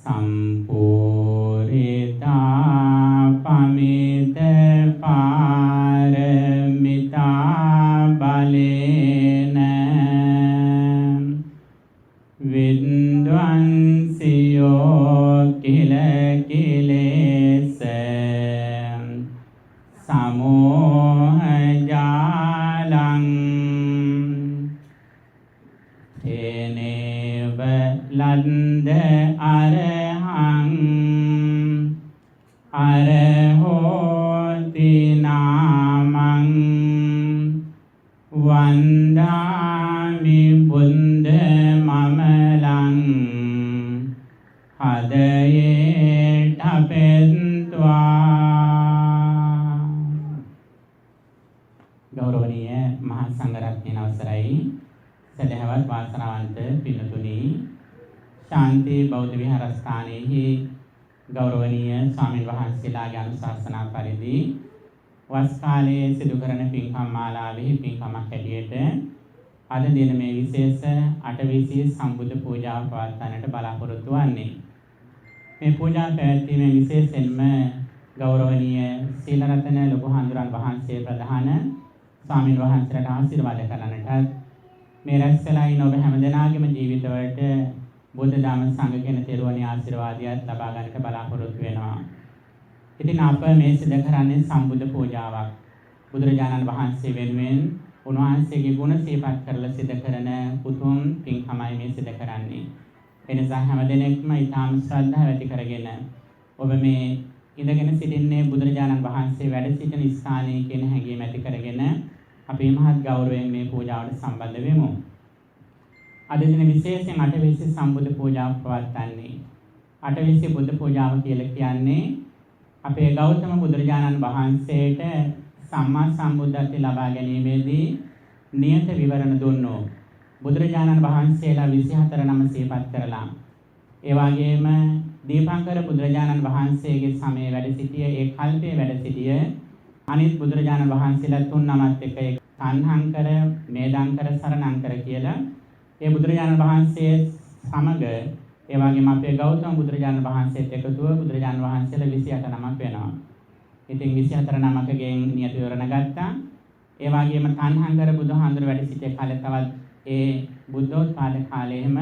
සම්පූර්ණිතා පමිත පාරමිතා බලේන විද්වංසියෝ කිල කිලේස සමෝහ ජාලං තේනේව ලන්ද අරහං අරහෝති නාමං වන්දාමි බුද්ධ මමලං හදයේ ඨපෙත්වා. ගෞරවනීය මහා සංඝරත්නයන් අවසරයි, සදහවත් වාසනාවන්ත පින්තුනි, ශාන්ති බෞද්ධ විහාරස්ථානයේහි ගෞරවනීය ස්වාමීන් වහන්සේලාගේ අනුශාසනා පරිදි වස් කාලයේ සිදු කරන පින්කම් මාලාවෙහි පින්කමක් හැටියට අද දින මේ විශේෂ අටවිසි සම්බුද්ධ පූජාව පවත්වන්නට බලාපොරොත්තු වන්නේ. මේ පූජා පැවැත්වීමේ විශේෂයෙන්ම ගෞරවනීය සීල රතන ලොකු හඳුරන් වහන්සේ ප්‍රධාන ස්වාමීන් වහන්සේලාට ආශිර්වාද කරන්නටත් මේ රැස්වලා ඉන්න ඔබ හැමදෙනාගේම ජීවිතවලට බුද්ධ ධම්ම සංඝ කියන තෙරුවනේ ආශිර්වාදයත් ලබා ගන්නට බලාපොරොත්තු වෙනවා. ඉතින් අප මේ සිදු කරන්නේ සම්බුද්ධ පූජාවක්. බුදුරජාණන් වහන්සේ වෙනුවෙන් උන්වහන්සේගේ ගුණ සිහිපත් කරලා සිදු කරන උතුම් පින්කමයි මේ සිදු කරන්නේ. එනිසා හැමදෙනෙක්ම ඊටාම ශ්‍රද්ධාව ඇති කරගෙන ඔබ මේ ඉඳගෙන සිටින්නේ බුදුරජාණන් වහන්සේ වැඩ සිටින ස්ථානයේ කියන හැඟීම ඇති කරගෙන අපි මහත් ගෞරවයෙන් මේ පූජාවට සම්බන්ධ වෙමු. අද දින විශේෂයෙන් අටවිසි සම්බුද්ධ පූජාව පවත්වන්නේ. අටවිසි බුද්ධ පූජාව කියලා කියන්නේ අපේ ගෞතම බුදුරජාණන් වහන්සේට සම්මා සම්බුද්ධත්වය ලබා ගැනීමේදී නියත විවරණ දුන්නෝ බුදුරජාණන් වහන්සේලා 24 නම සිහිපත් කරලා, ඒ වගේම දීපංකර බුදුරජාණන් වහන්සේගේ සමයේ වැඩ සිටිය, ඒ කල්පයේ වැඩ සිටිය අනිත් බුදුරජාණන් වහන්සේලා 3 නමත් එක්ක තණ්හංකර, මේදංකර, සරණංකර කියලා ඒ බුදුරජාණන් වහන්සේ සමග, ඒ වගේම අපේ ගෞතම බුදුරජාණන් වහන්සේත් එකතුව බුදුරජාණන් වහන්සේලා 28 නමක් වෙනවා. ඉතින් 24 නමකගෙන් නියත විවරණ ගත්තා. ඒ වගේම තණ්හංකර බුදුහාඳුර වැඩ සිටිය කාලේ තවත් ඒ බුද්ධෝත්පාද කාලයේම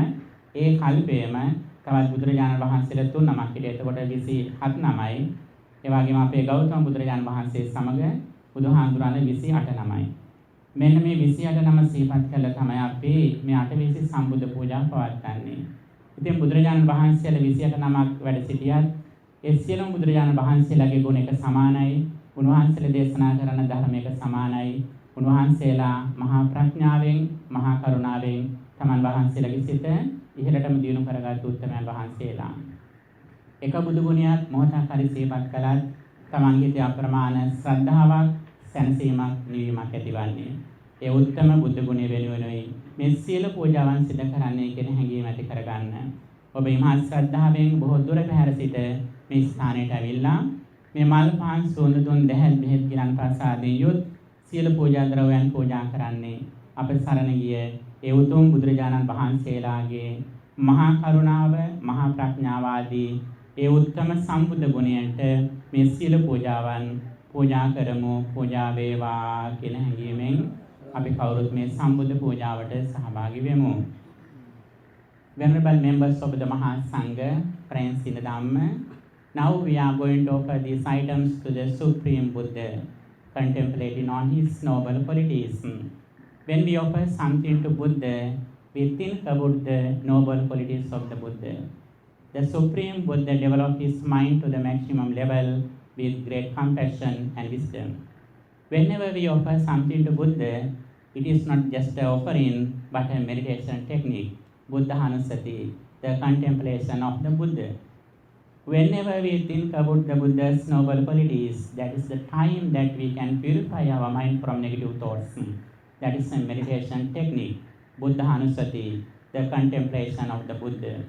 ඒ කල්පයේම තවත් බුදුරජාණන් වහන්සේලා 3 නමක් හිටියේ. එතකොට 27 නමයි. ඒ වගේම අපේ ගෞතම බුදුරජාණන් වහන්සේ සමග බුදුහාඳුරන් 28 නමයි. මෙන්න මේ 28 නම සිහිපත් කළා තමයි අපි මේ අටවිසි සම්බුද්ධ පූජා පවත්වන්නේ. ඉතින් බුදුරජාණන් වහන්සේලා 28 නමක් වැඩ සිටියත් ඒ සියලුම බුදුරජාණන් වහන්සේලාගේ ගුණ එක සමානයි. උන්වහන්සේලා දේශනා කරන ධර්ම එක සමානයි. උන්වහන්සේලා මහා ප්‍රඥාවෙන්, මහා කරුණාවෙන් තමන් වහන්සේලාගේ සිත ඉහළටම දියුණු කරගත් උත්තමයන් වහන්සේලා. එක බුදු ගුණයක් මොහොතක් හරි සිහිපත් කළත් තමන්ගේ හිතේ අප්‍රමාණ ශ්‍රද්ධාවක්, සැනසීමක්, නිවීමක් ඇතිවන්නේ. ඒ උත්තම බුද්ධ ගුණය වෙනුවෙනුයි මේ සියලු පූජාවන් සිදු කරන්නේ කියන හැඟීම ඇති කරගන්න. ඔබ මහා ශ්‍රද්ධාවෙන් බොහෝ දුර පැහැර සිට මේ ස්ථානයට ඇවිල්ලා මේ මල් පාන් සුවඳ දුන් දැහැල් බෙහෙත් ගිලන් ප්‍රසාදයෙන් යුත් සියලු පූජා ද්‍රව්‍යයන් පූජා කරන්නේ අප සරණ ගිය ඒ උතුම් බුදුරජාණන් වහන්සේලාගේ මහා කරුණාව, මහා ප්‍රඥාව ආදී ඒ උත්තම සම්බුද්ධ ගුණයන්ට මේ සියලු පූජාවන් පූජා කරමු. පූජා වේවා කියන හැඟීමෙන් අපි කවුරුත් මේ සම්බුද්ධ පූජාවට සහභාගී වෙමු. Venerable members of the Maha Sangha, friends in the Dhamma, now we are going to offer these items to the Supreme Buddha, contemplating on his noble qualities. When we offer something to Buddha, we think about the noble qualities of the Buddha. The Supreme Buddha developed his mind to the maximum level with great compassion and wisdom. Whenever we offer something to Buddha, it is not just an offering but a meditation technique, Buddha Hanusati, the contemplation of the Buddha. Whenever we think about the Buddha's noble qualities, that is the time that we can purify our mind from negative thoughts. That is a meditation technique, Buddha Hanusati, the contemplation of the Buddha.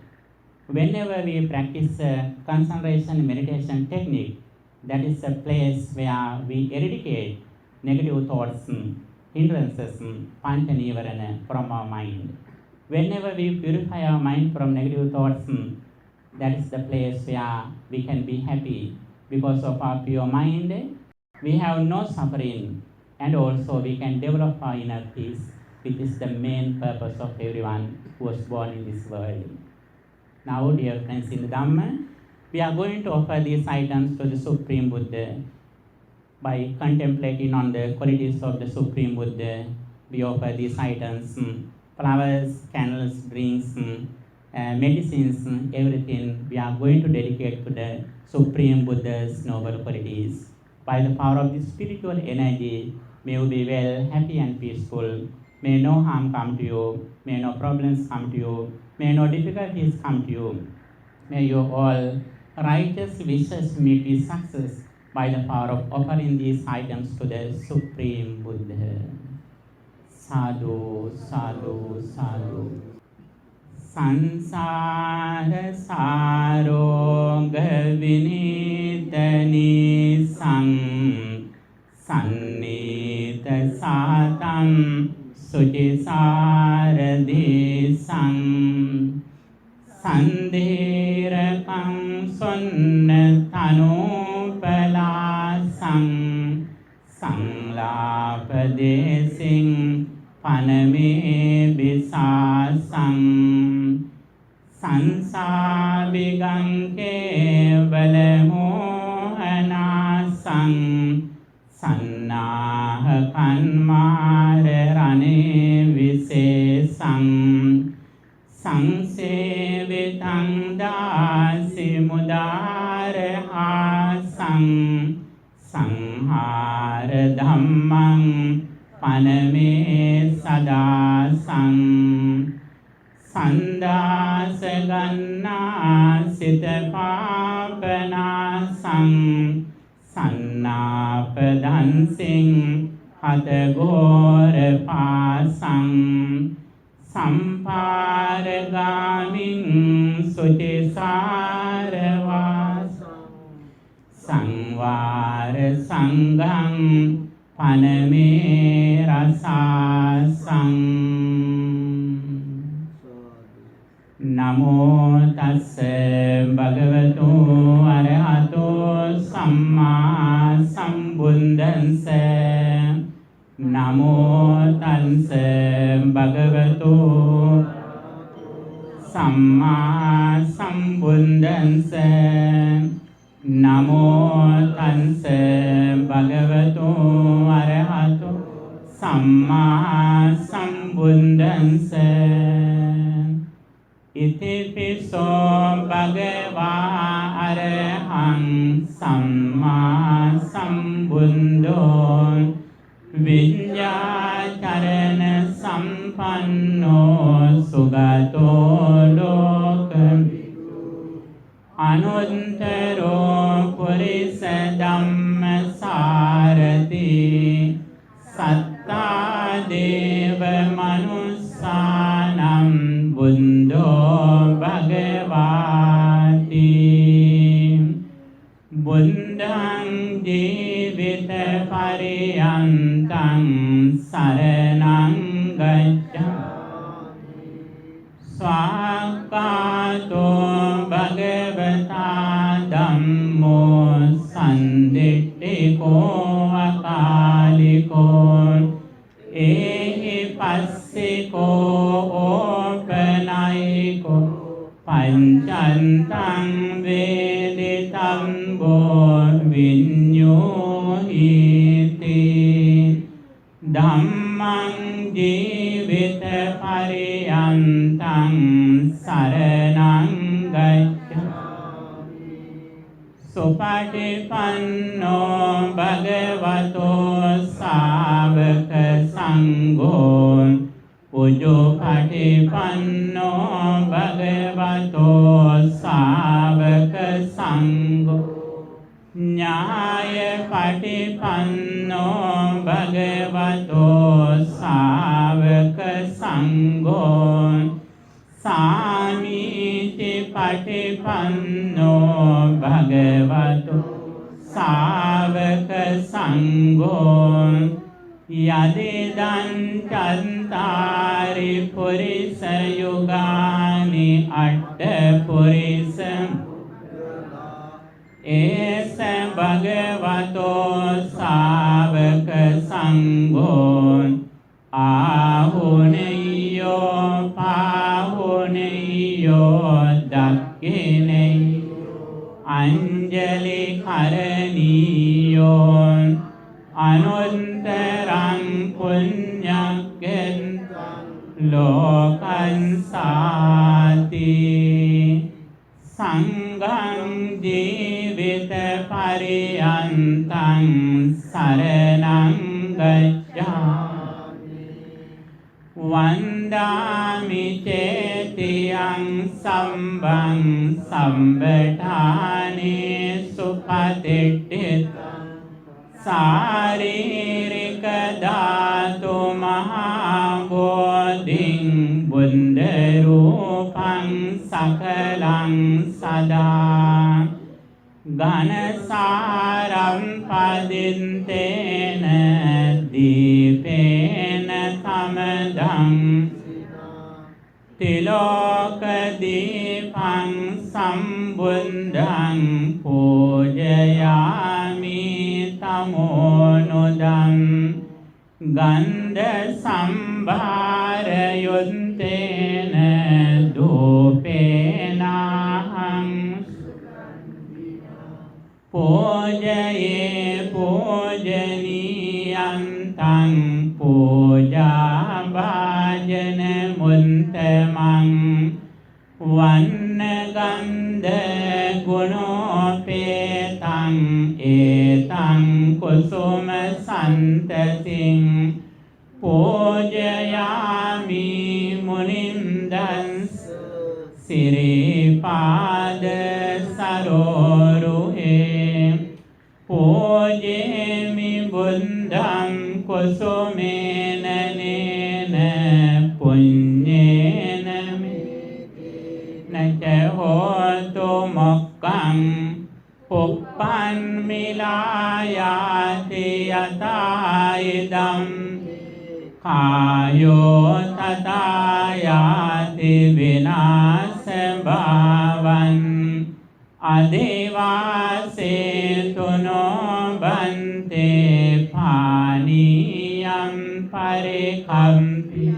Whenever we practice a concentration meditation technique, that is a place where we eradicate negative thoughts, hindrances, pancha nivarana from our mind. Whenever we purify our mind from negative thoughts, That is the place where we can be happy. Because of our pure mind, we have no suffering, and also we can develop our inner peace, which is the main purpose of everyone who was born in this world. Now, dear friends in the Dhamma, we are going to offer these items to the Supreme Buddha. By contemplating on the qualities of the Supreme Buddha, we offer these items, flowers, candles, drinks, medicines, everything we are going to dedicate to the Supreme Buddha's noble qualities. By the power of this spiritual energy, may you be well, happy and peaceful. May no harm come to you. May no problems come to you. May no difficulties come to you. May your all righteous wishes meet with success by the power of offering these items to the Supreme Buddha. Sadhu, sadhu, sadhu. Sansara saroga vinitani sang sannita satam sucisaradhi sang sandhirakam sunnatanupala Sanglapadesing paname bisasang Sansabigangke valamohanasang Sannahakanmarane visesang Sangsevitang dasi mudarahasang Sanghara dhammang paname sadasang Sandasaganna sitapapanasang Sannapadansing hatagora pasang Samparagamin sucisaravasang Sangvara sanghang paname rasasang Namo tassa bhagavato arahato samma sambuddhassa Namo tassa bhagavato samma sambuddhassa Namo tassa bhagavato arahato samma sambuddhassa Iti piso bhagava arahang samma sambuddho Vinyacharana sampanno sugato lokam Anuttaro purisa dhamma sarati Satta deva manussanam Buddho bhagavati Buddhang jivita pariyantang saranang gacchami Swakato bhagavata dhammo sandittiko akaliko Ehi passiko opanaiko Pancantang veditambo vinyohiti Dhammang jivita pariyantang saranang gacchami Supatipanno bhagavato savaka sangho Ujupatipanno bhagavato savaka sangho Nyaya patipanno bhagavato savaka sangho Samiti patipanno bhagavato savaka sangho යදිදං චන්තාරි පුරිස යුගානි අට්ඨ පුරිස ඒස භගවතෝ ශාවක සංඝෝ ආහුනේයෝ පාහුනේයෝ දක්ඛිනේයෝ අංජලි කරණීයෝ අනුත්තරං පුඤ්ඤක්ඛෙන් ලෝකං සාති සංඝං ජීවිත පරියන්තං සරණං ගච්ඡාමි වන්දාමි චේතියං සම්බං සම්බඨානේ සුපතිට්ඨිත සාරීරික ධාතු මහා බෝධින් බුද්ධ රූපං සකලං සදා ඝනසාරම් පදින්තේන දීපේන සමදං තිලෝක දීපං සම්බුද්ධං පූජයාමි තමෝනුදං ගන්ධ සම්භාරයුත්තේන ධූපේනහං පූජයේ පූජනීයං තං පූජා භාජන මුන්තමං වන්න ගන්ධ ගුණෝපේතං ඒතං කුසුම සන්තතින් පූජයාමි මුනින්දං සිරිපාද සරෝරුහේ පූජේමි බුද්ධං කුසුමේන නේන පුඤ්ඤේන නච හෝතු මොක්ඛං පුප්පන් මිලායාති යතයිදම් කායෝ තථායාති විනාශ භාවං අදේවාසේතුනෝ බන්තේ පානීයං පරිකම්පිතං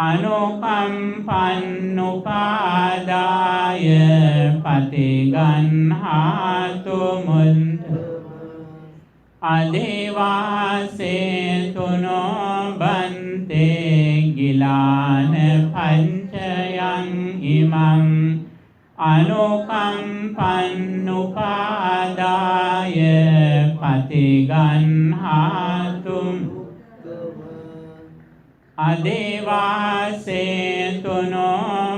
අනුකම්පන්නුපාදාය පතිගන්හාතු මුන්ත අදේවාසේතුනෝ බන්තේ ගිලාන පංචයං ඉමං අනුකම්පන්නුපාදාය පතිගන්හාතු අදේවාසේතුනෝ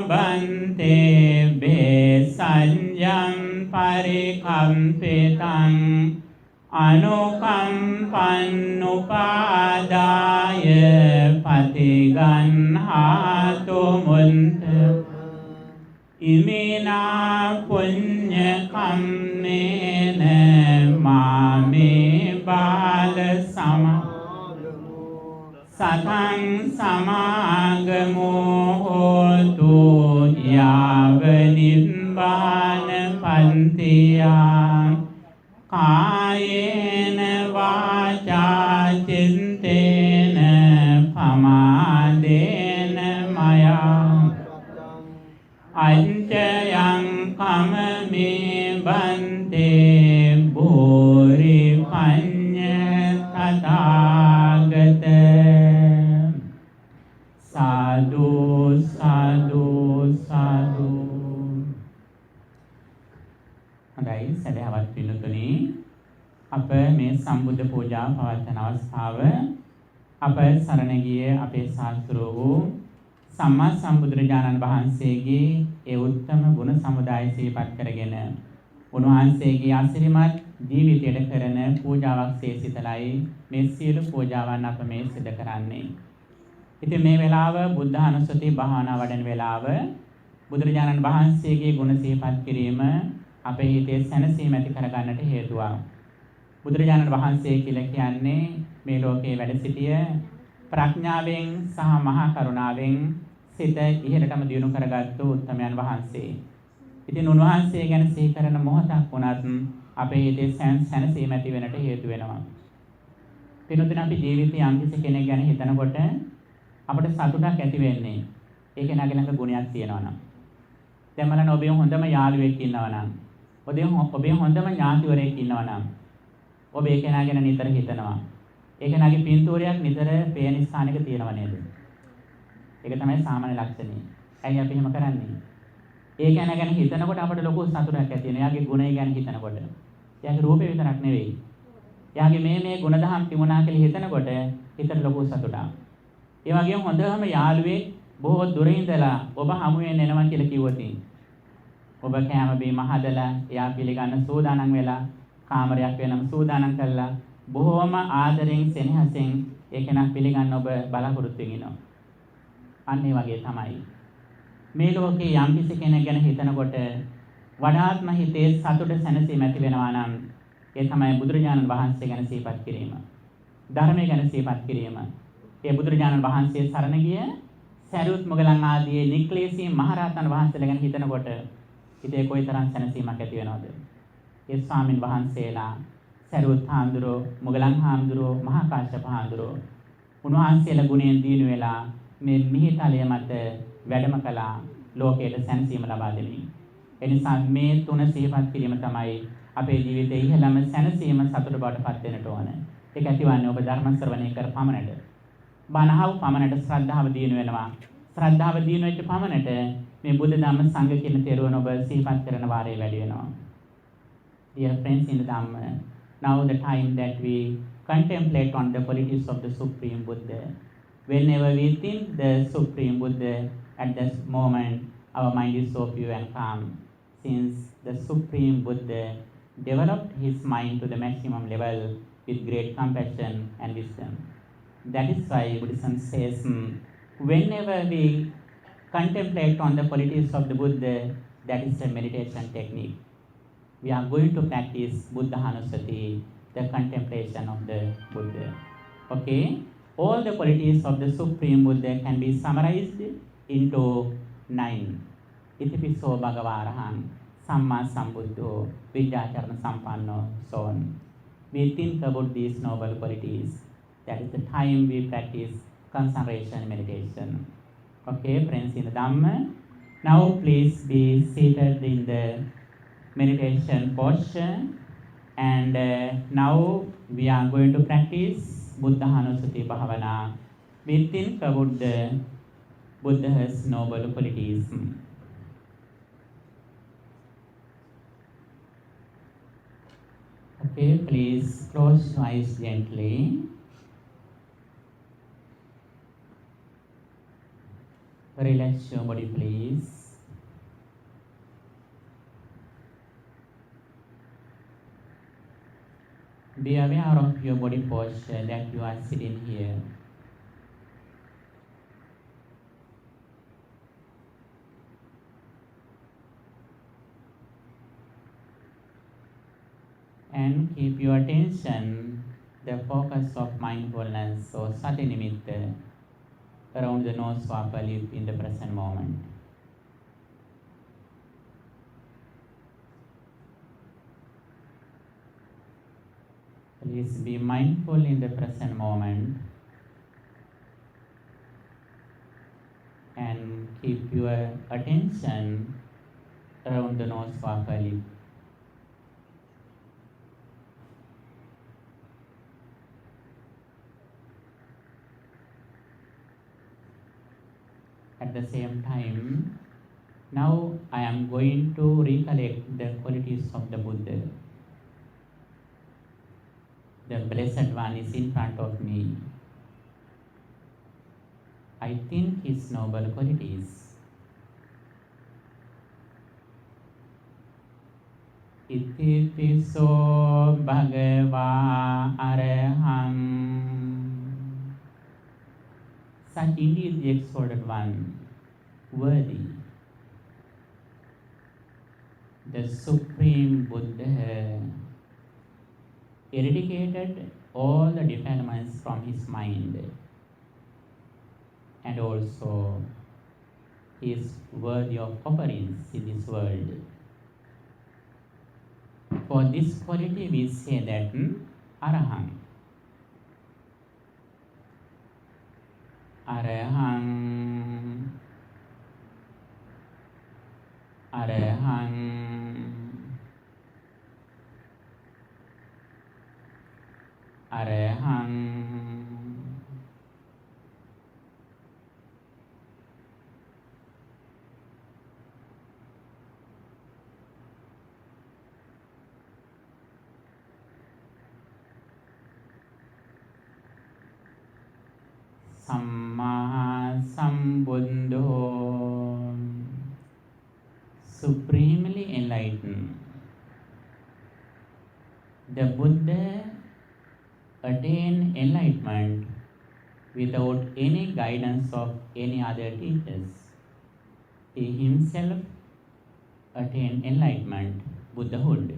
බන්තේ බේසඤ්ඤං පරිකම්පිතං අනුකම්පන්නුපාදාය පතිගන්හාතු මුන්ත ඉමිනා පුඤ්ඤ කම්මේන මාමේ බාල සතං සමාගමෝ හෝතු යාව නිබ්බාන පන්තියා කායේන වාචා චිත්තේන පමාදේන මයා අංචයං කමමේ බන්තේ භූරි පඤ්ඤ තථාගත සාදු සාදු සාදු. හොඳයි සදහවත් පිළිතුරේ අප මේ සම්බුද්ධ පූජා පවත්වන අවස්ථාව අප සරණ ගියේ අපේ ශාස්ත්‍රෝ වූ සම්මා සම්බුදුරජාණන් වහන්සේගේ ඒ උත්තම ගුණ සමුදාය සිහිපත් කරගෙන උන්වහන්සේගේ අසිරිමත් ජීවිතයට කරන පූජාවක් සිතලයි මේ සියලු පූජාවන් අප මේ සිදු කරන්නේ. ඉතින් මේ වෙලාව බුද්ධ අනුස්සති භාවනා වඩන වෙලාව බුදුරජාණන් වහන්සේගේ ගුණ සිහිපත් කිරීම අපේ හිතේ සැනසීම ඇති කරගන්නට හේතුවක්. බුදුරජාණන් වහන්සේ කියලා කියන්නේ මේ ලෝකේ වැඩ සිටිය ප්‍රඥාවෙන් සහ මහා කරුණාවෙන් සිත ඉහළටම දියුණු කරගත්තු උත්තමයන් වහන්සේ. ඉතින් උන්වහන්සේ ගැන සිහි කරන මොහොතක් වුණත් අපේ හිතේ සැනසීම ඇති වෙනට හේතු වෙනවා. පිනුතුන අපි ජීවිතයේ යම්කිසි කෙනෙක් ගැන හිතනකොට අපිට සතුටක් ඇති වෙන්නේ ඒ කෙනාගේ ළඟ ගුණයක් තියෙනවා නම්. දැන් බලන්න ඔබේ හොඳම යාළුවෙක් ඉන්නවා නම්, ඔබේ හොඳම ඥාතිවරයෙක් ඉන්නවා නම් ඔබ ඒ කෙනා ගැන නිතර හිතනවා. ඒ කෙනාගේ පින්තූරයක් නිතර පේන ස්ථානයක තියෙනව නේද? ඒක තමයි සාමාන්‍ය ලක්ෂණය. ඇයි අපි එහෙම කරන්නේ? ඒ කෙනා ගැන හිතනකොට අපිට ලොකු සතුටක් ඇති වෙනවා. එයාගේ ගුණය ගැන හිතනකොට. එයාගේ රූපේ විතරක් නෙවෙයි. එයාගේ මේ ගුණධම් තිබුණා කියලා හිතනකොට හිතට ලොකු සතුටක්. ඒ වගේම හොඳම යාළුවෙක් බොහෝ දුර ඉඳලා ඔබ හමු වෙන්න එනවා කියලා කිව්වොත් ඔබ කැම බීම හදලා එයා පිළිගන්න සූදානම් වෙලා කාමරයක් වෙනම සූදානම් කළා බොහෝම ආදරෙන් සෙනෙහසෙන් ඒක නම් පිළිගන්න ඔබ බලාපොරොත්තු වෙනවා. අන්න ඒ වගේ තමයි මේ ලෝකේ යම්කිසි කෙනෙක් ගැන හිතනකොට වඩාත්ම හිතේ සතුට සැනසීම ඇති වෙනවා නම් ඒ තමයි බුදුරජාණන් වහන්සේ ගැන සිහිපත් කිරීම. ධර්මය ගැන සිහිපත් කිරීම. ඒ බුදුරජාණන් වහන්සේ සරණ ගිය සරියුත් මොගලන් ආදී නික්ලේශී මහරහතන් වහන්සේලා ගැන හිතනකොට හිතේ කොයිතරම් සැනසීමක් ඇති වෙනවද? ඒ ස්වාමින් වහන්සේලා සරියුත් හාමුදුරුවෝ, මොගලන් හාමුදුරුවෝ, මහා කාශ්‍යප හාමුදුරුවෝ උන්වහන්සේලා ගුණයෙන් දිනු වෙලා මේ මිහිතලය මත වැඩම කළා ලෝකයට සැනසීම ලබා දෙමින්. එනිසා මේ තුන සිහිපත් කිරීම තමයි අපේ ජීවිතයේ ඉහළම සැනසීම සතුට බවට පත් වෙන්නට ඕන. ඒක ඇතිවන්නේ ඔබ ධර්ම ශ්‍රවණය කර පමණට. බණහව පමණට ශ්‍රද්ධාව දිනු වෙනවා. ශ්‍රද්ධාව දිනු වෙච්ච පමණට මේ බුද්ධ ධම්ම සංඝ කියන තේරුවන ඔබ සිහිපත් කරන වාරේ වැඩි වෙනවා. Dear friends in the Dhamma, now the time that we contemplate on the qualities of the Supreme Buddha. Whenever we think the Supreme Buddha, at that moment our mind is so pure and calm. Since the Supreme Buddha developed his mind to the maximum level with great compassion and wisdom. That is why Buddhism says, whenever we contemplate on the qualities of the Buddha, that is a meditation technique. We are going to practice Buddhahanusati, the contemplation of the Buddha. Okay? All the qualities of the Supreme Buddha can be summarized into 9. Itipiso Bhagavarahan, Samma Sambuddho, Vidyacharana Sampanno, so on. We think about these noble qualities. That is the time we practice concentration meditation. Okay, friends in the Dhamma. Now please be seated in the meditation posture. And now we are going to practice Buddhahanusati Bhavana. We think about the Buddha's noble qualities. Okay, please close your eyes gently. Relax your body, please. Be aware of your body posture that you are sitting here. And keep your attention, the focus of mindfulness or sati nimitta, around the nose or upper lip in the present moment. Please be mindful in the present moment and keep your attention around the nose or upper lip. At the same time, now I am going to recollect the qualities of the Buddha. The Blessed One is in front of me. I think his noble qualities. Itipiso Bhagava Araham. Such indeed the exalted one, worthy, the Supreme Buddha, eradicated all the defilements from his mind, and also he is worthy of offerings in this world. For this quality we say that Arahant. Arahant. Arahant. Arahant. Samma Sambuddho, supremely enlightened. The Buddha attained enlightenment without any guidance of any other teachers. He himself attained enlightenment, Buddhahood.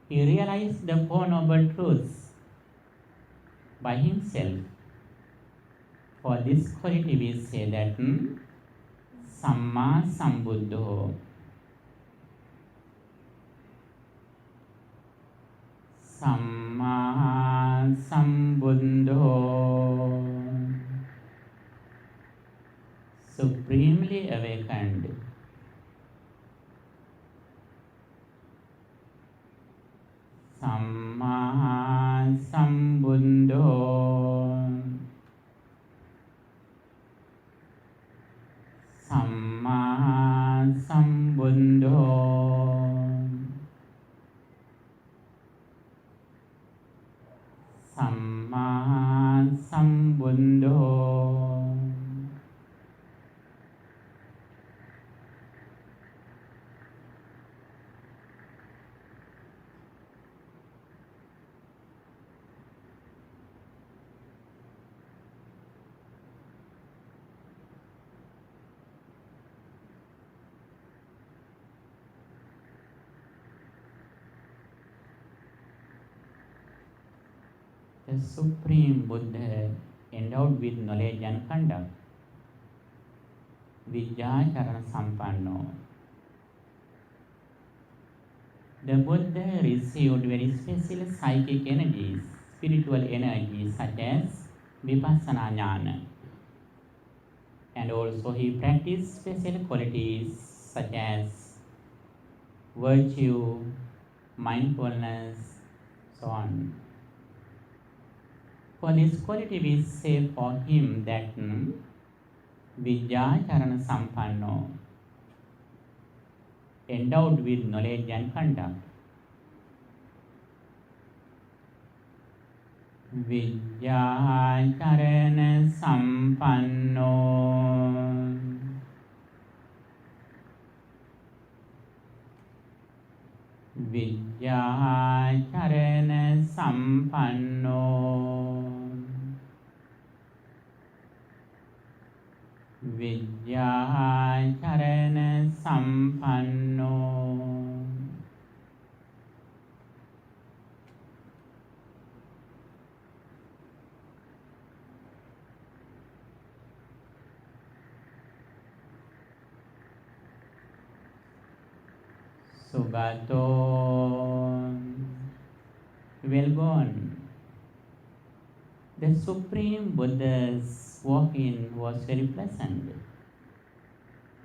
He realized the Four Noble Truths by himself. For this quality we say that Samma Sambuddho. Samma Sambuddho, supremely awakened. Samma Sambuddho, Samma Sambuddho, Samma Sambuddho. The Supreme Buddha endowed with knowledge and conduct, Vijjacharana Sampanno. The Buddha received very special psychic energies, spiritual energies such as Vipassana Jnana. And also he practiced special qualities such as virtue, mindfulness, so on. For this quality we say for him that Vijjacharana Sampanno, endowed with knowledge and conduct. Vijjacharana Sampanno, Vijjacharana Sampanno, Vijjacharana Sampanno. Sugato, well gone. The Supreme Buddha's walk-in was very pleasant.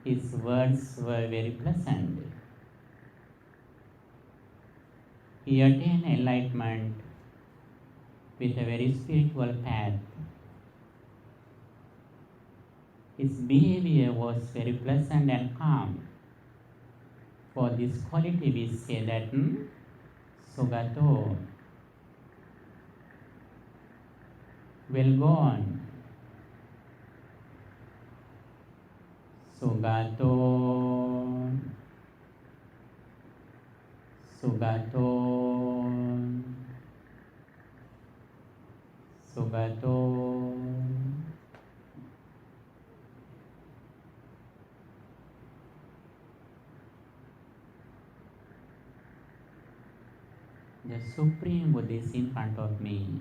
His words were very pleasant. He attained enlightenment with a very spiritual path. His behavior was very pleasant and calm. For this quality we say that Sugato, well gone. Sugato, Sugato, Sugato. The Supreme Buddha is in front of me.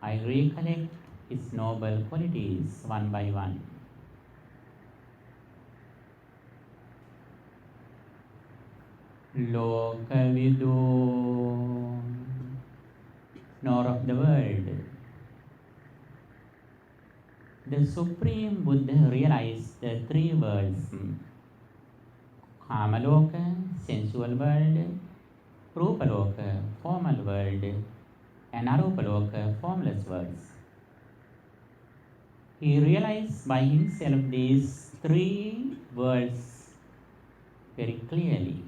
I recollect its noble qualities one by one. Lokavidu, nor of the world. The Supreme Buddha realized the three worlds: Kamaloka, sensual world; Rupaloka, formal world; and Arupaloka, formless worlds. He realized by himself these three worlds very clearly.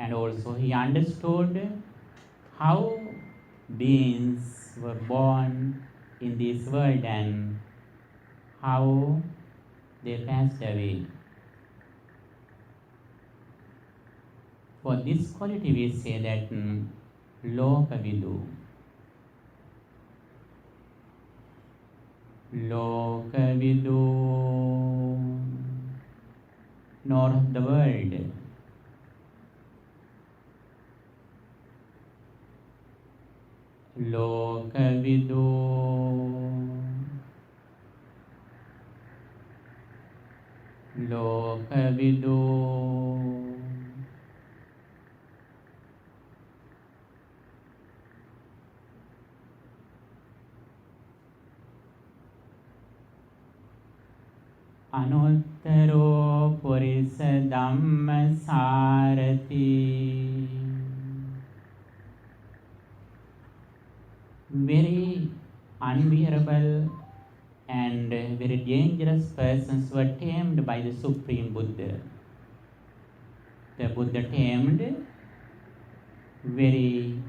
And also he understood how beings were born in this world and how they passed away. For this quality we say that Lokavidu. Lokavidu, nor of the world. Lokavidu, Lokavidu, Anuttaro Purisa Dhamma Sarati. Very unbearable and very dangerous persons were tamed by the Supreme Buddha. The Buddha tamed very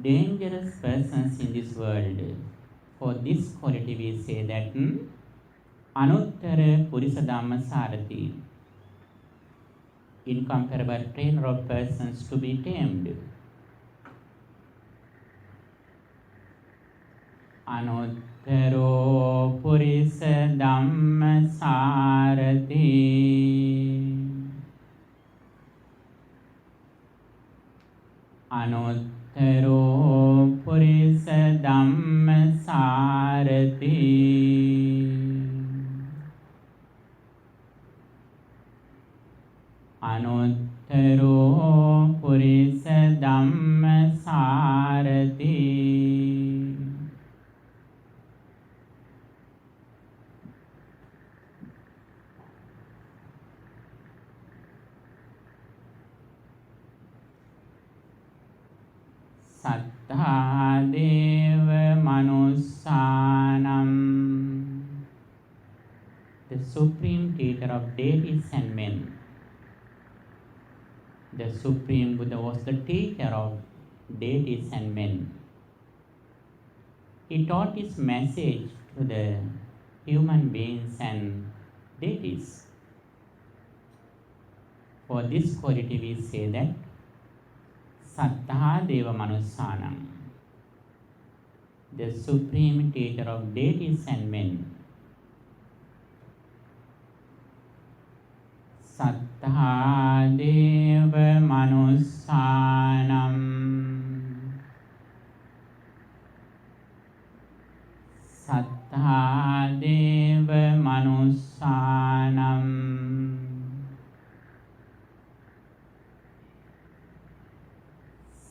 dangerous persons in this world. For this quality we say that Anuttara Purisa Dhamma Sarati, incomparable trainer of persons to be tamed. Anuttaro Purisa Dhamma Sarati, Anuttaro Purisa Dhamma Sarati, Anuttaro Purisa Dhamma Sarati. Sattha Deva Manussanam, the supreme teacher of deities and men. The Supreme Buddha was the teacher of deities and men. He taught his message to the human beings and deities. For this quality we say that Sattha Deva Manussanam, the supreme teacher of deities and men. Sattha Deva Manussanam, Sattha Deva Manussanam,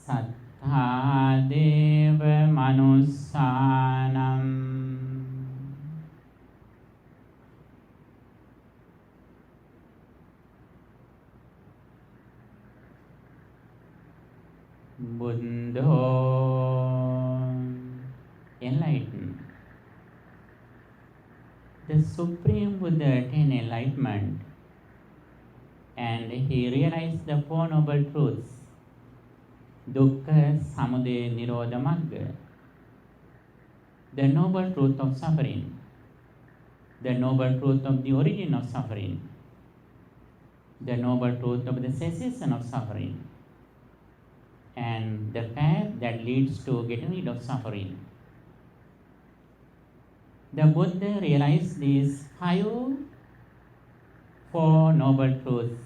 Sattha Deva Manussanam. Buddha enlightened. The Supreme Buddha attained enlightenment and he realized the Four Noble Truths: Dukkha, Samudaya, Nirodha, Magga. The noble truth of suffering, the noble truth of the origin of suffering, the noble truth of the cessation of suffering, and the path that leads to getting rid of suffering. The Buddha realized these Four Noble Truths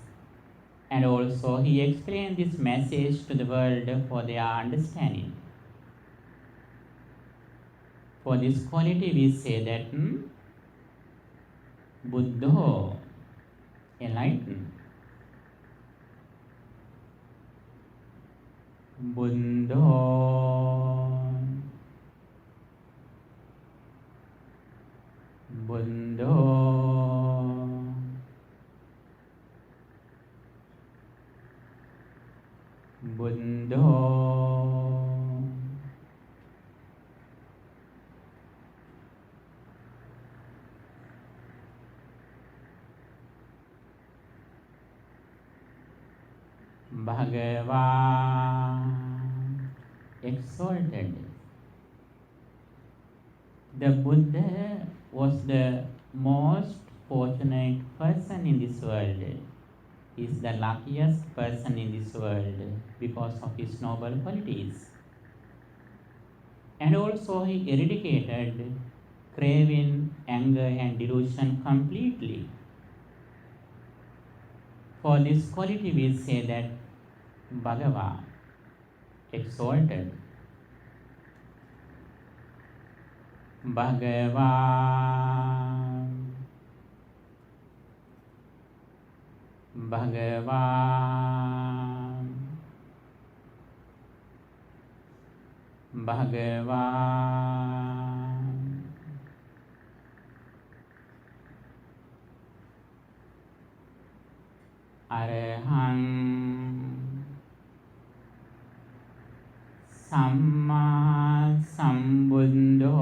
and also also he explained this message to the world for their understanding. For this quality we say that Buddha, enlightened. Buddha, Bhagavan, exalted. The Buddha was the most fortunate person in this world. He is the luckiest person in this world because of his noble qualities. And also he eradicated craving, anger and delusion completely. For this quality we say that Bhagavan, exalted. Bhagavan, Bhagavan, Bhagavan, Arahant, Samma Sambuddho,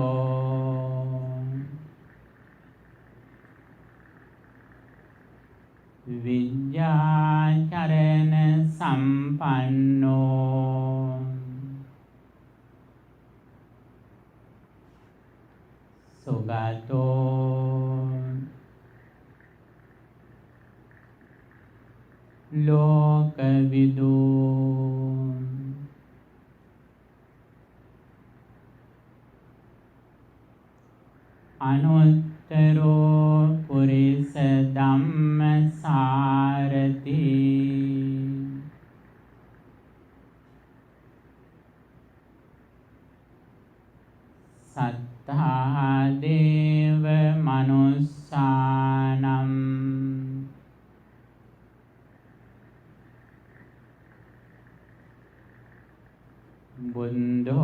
Vijjācarana Sampanno, Sugato, Lokavidu, Anuttaro Purisa Dhamma Sarathi, Sattha Deva Manussanam, Buddho,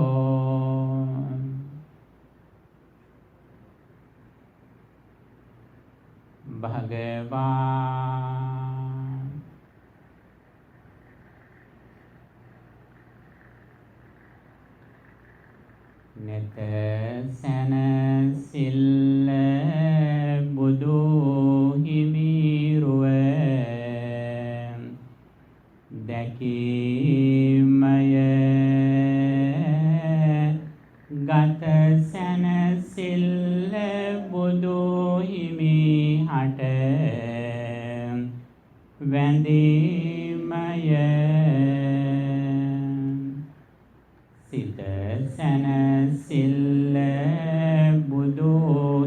Bhagavan, Netasana Silla Buddhu Himiruva, Dakimaya Gata Sana Silla Buddhu Himi Hata, Vandimaya Sita Sana Silla Buddhu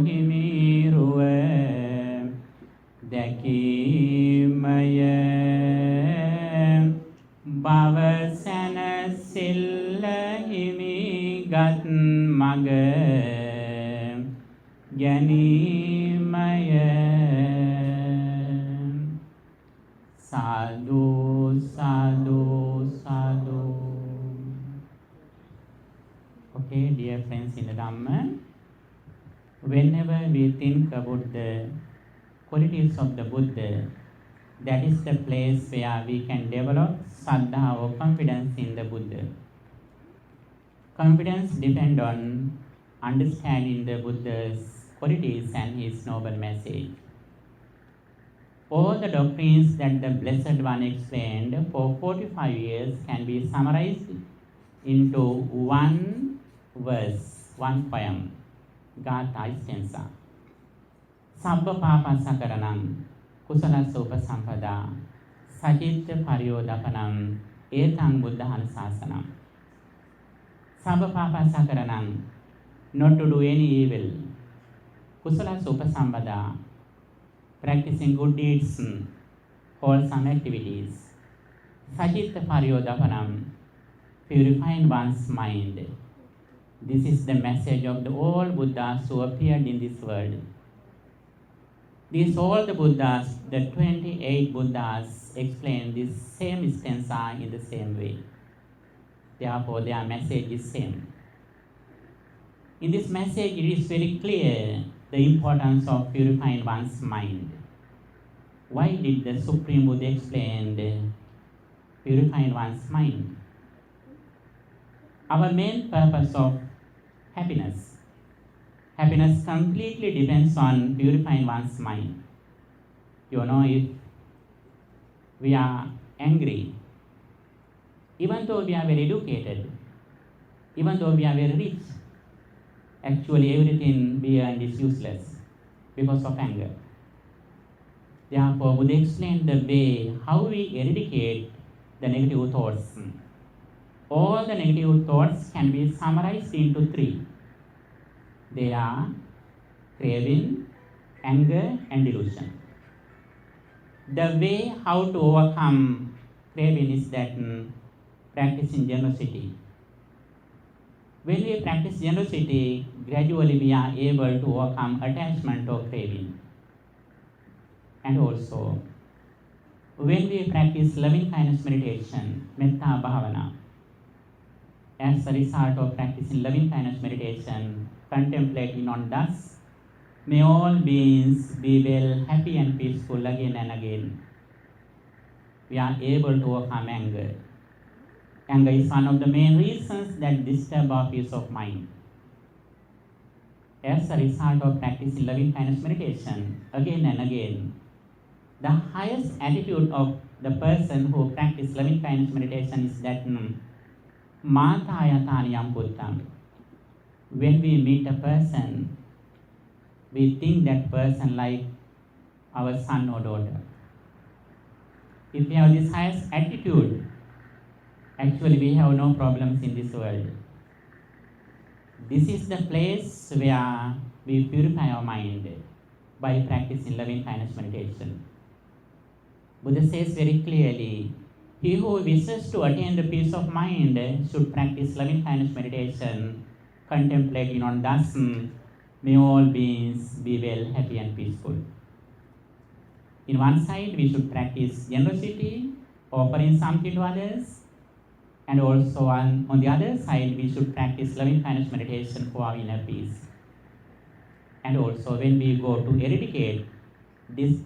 Himiruva, Dakimaya Bhavasana Silla Himi Gat Maga, Ganimaya. Sadhu, sadhu, sadhu. Okay, dear friends in the Dhamma, whenever we think about the qualities of the Buddha, that is the place where we can develop saddha or confidence in the Buddha. Confidence depends on understanding the Buddha's qualities and his noble message. All the doctrines that the Blessed One explained for 45 years can be summarized into one verse, one poem, Gatha Stanza. Sabba papa sakaranam, kusala sopa sampada, sajitya pariyodapanam, etang buddha sasanam. Sabba papa sakaranam, not to do any evil. Kusala sopa sampada, practicing good deeds, wholesome activities. Sajitta Paryodapanam, purifying one's mind. This is the message of the all Buddhas who appeared in this world. These all the Buddhas, the 28 Buddhas, explain this same stanza in the same way. Therefore, their message is same. In this message, it is very clear the importance of purifying one's mind. Why did the Supreme Buddha explain purifying one's mind? Our main purpose of happiness. Happiness completely depends on purifying one's mind. You know, if we are angry, even though we are very educated, even though we are very rich, actually everything we earn is useless because of anger. Therefore, Buddha explained the way how we eradicate the negative thoughts. All the negative thoughts can be summarized into three. They are craving, anger, and delusion. The way how to overcome craving is that practicing generosity. When we practice generosity, gradually we are able to overcome attachment or craving. And also, when we practice loving kindness meditation, metta bhavana, as a result of practicing loving kindness meditation, contemplating on thus, may all beings be well, happy and peaceful again and again. We are able to overcome anger. Anger is one of the main reasons that disturb our peace of mind. As a result of practicing loving kindness meditation again and again, the highest attitude of the person who practices loving kindness meditation is that Mātāyatāniyam Buddham. When we meet a person, we think that person like our son or daughter. If we have this highest attitude, actually we have no problems in this world. This is the place where we purify our mind by practicing loving kindness meditation. Buddha says very clearly, he who wishes to attain the peace of mind should practice loving kindness meditation, contemplating on thus, may all beings be well, happy and peaceful. In one side, we should practice generosity, offering something to others, and also on the other side, we should practice loving kindness meditation for our inner peace. And also, when we go to eradicate this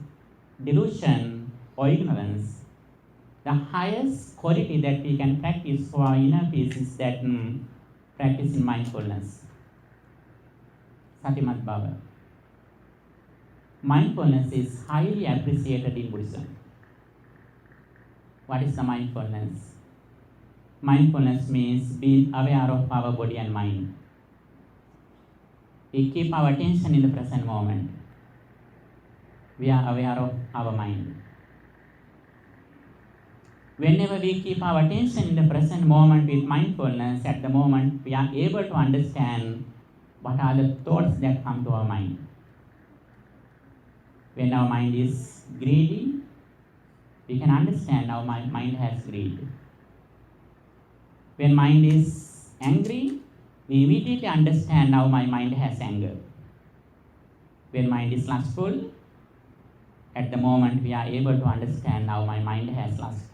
delusion or ignorance, the highest quality that we can practice for our inner peace is that practicing mindfulness. Satimat Bhava. Mindfulness is highly appreciated in Buddhism. What is the mindfulness? Mindfulness means being aware of our body and mind. We keep our attention in the present moment. We are aware of our mind. Whenever we keep our attention in the present moment with mindfulness, at the moment we are able to understand what are the thoughts that come to our mind. When our mind is greedy, we can understand our mind has greed. When mind is angry, we immediately understand how my mind has anger. When mind is lustful, at the moment we are able to understand how my mind has lust.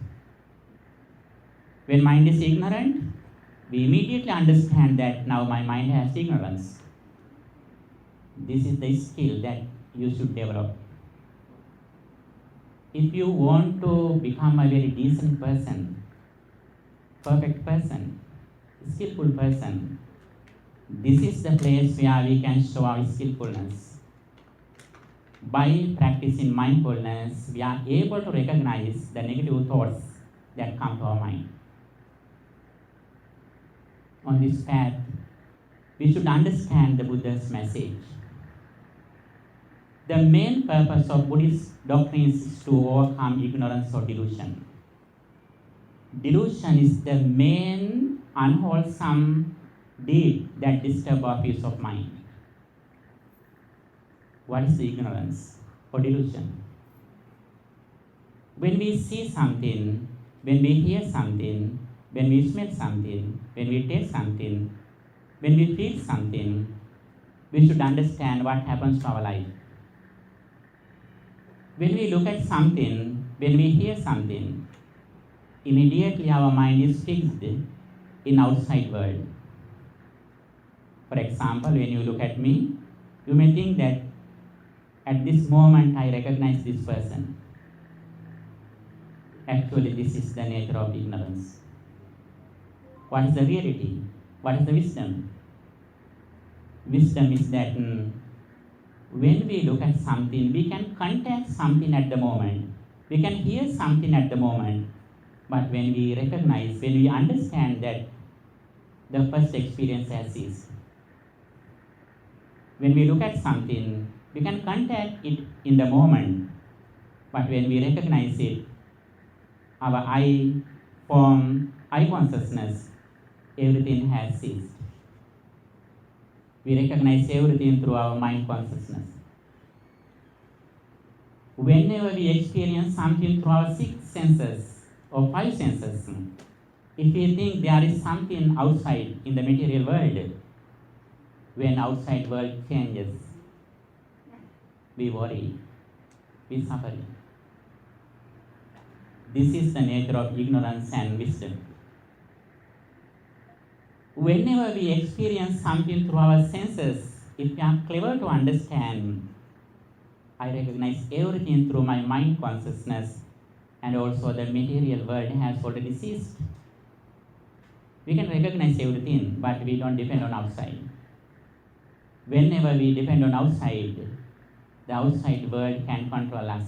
When mind is ignorant, we immediately understand that now my mind has ignorance. This is the skill that you should develop. If you want to become a very decent person, perfect person, skillful person, this is the place where we can show our skillfulness. By practicing mindfulness, we are able to recognize the negative thoughts that come to our mind. On this path, we should understand the Buddha's message. The main purpose of Buddhist doctrine is to overcome ignorance or delusion. Delusion is the main unwholesome deed that disturbs our peace of mind. What is the ignorance or delusion? When we see something, When we hear something, when we smell something, when we taste something, when we feel something, we should understand what happens to our life. When we look at something, when we hear something, immediately our mind is fixed in outside world. For example, when you look at me, you may think that at this moment I recognize this person. Actually, this is the nature of ignorance. What is the reality? What is the wisdom? Wisdom is that when we look at something, we can contact something at the moment. We can hear something at the moment. But when we recognize, when we understand that the first experience has ceased. When we look at something, we can contact it in the moment. But when we recognize it, our eye consciousness, everything has ceased. We recognize everything through our mind consciousness. Whenever we experience something through our 6 senses or 5 senses, if we think there is something outside in the material world, when outside world changes, we worry, we suffer. This is the nature of ignorance and wisdom. Whenever we experience something through our senses, if we are clever to understand, I recognize everything through my mind consciousness, and also the material world has already ceased. We can recognize everything, but we don't depend on outside. Whenever we depend on outside, the outside world can control us.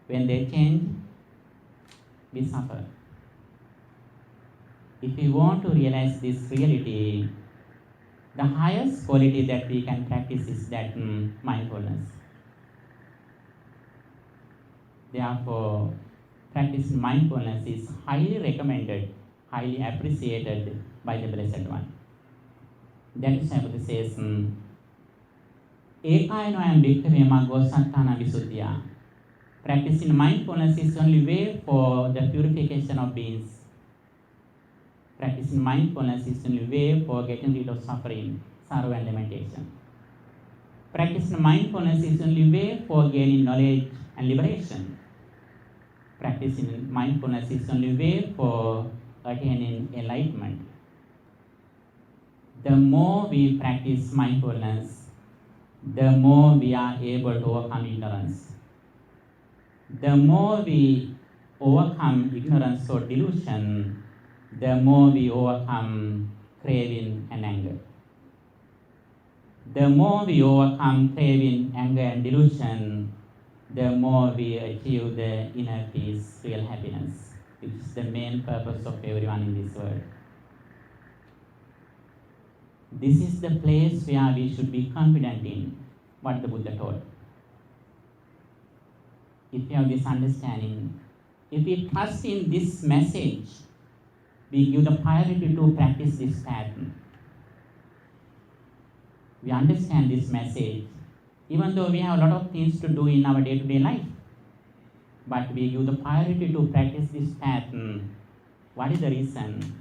When they change, we suffer. If we want to realize this reality, the highest quality that we can practice is that mindfulness. Therefore, practicing mindfulness is highly recommended, highly appreciated by the Blessed One. That is why Buddha says, Ekayanoyam bhikkhave maggo sattana visuddhya. Practicing mindfulness is the only way for the purification of beings. Practicing mindfulness is the only way for getting rid of suffering, sorrow and lamentation. Practicing mindfulness is the only way for gaining knowledge and liberation. Practicing mindfulness is the only way for attaining enlightenment. The more we practice mindfulness, the more we are able to overcome ignorance. The more we overcome ignorance or delusion, the more we overcome craving and anger. The more we overcome craving, anger and delusion, the more we achieve the inner peace, real happiness, which is the main purpose of everyone in this world. This is the place where we should be confident in what the Buddha taught. If we have this understanding, if we trust in this message, we give the priority to practice this pattern. We understand this message, even though we have a lot of things to do in our day-to-day life, but we give the priority to practice this pattern. What is the reason?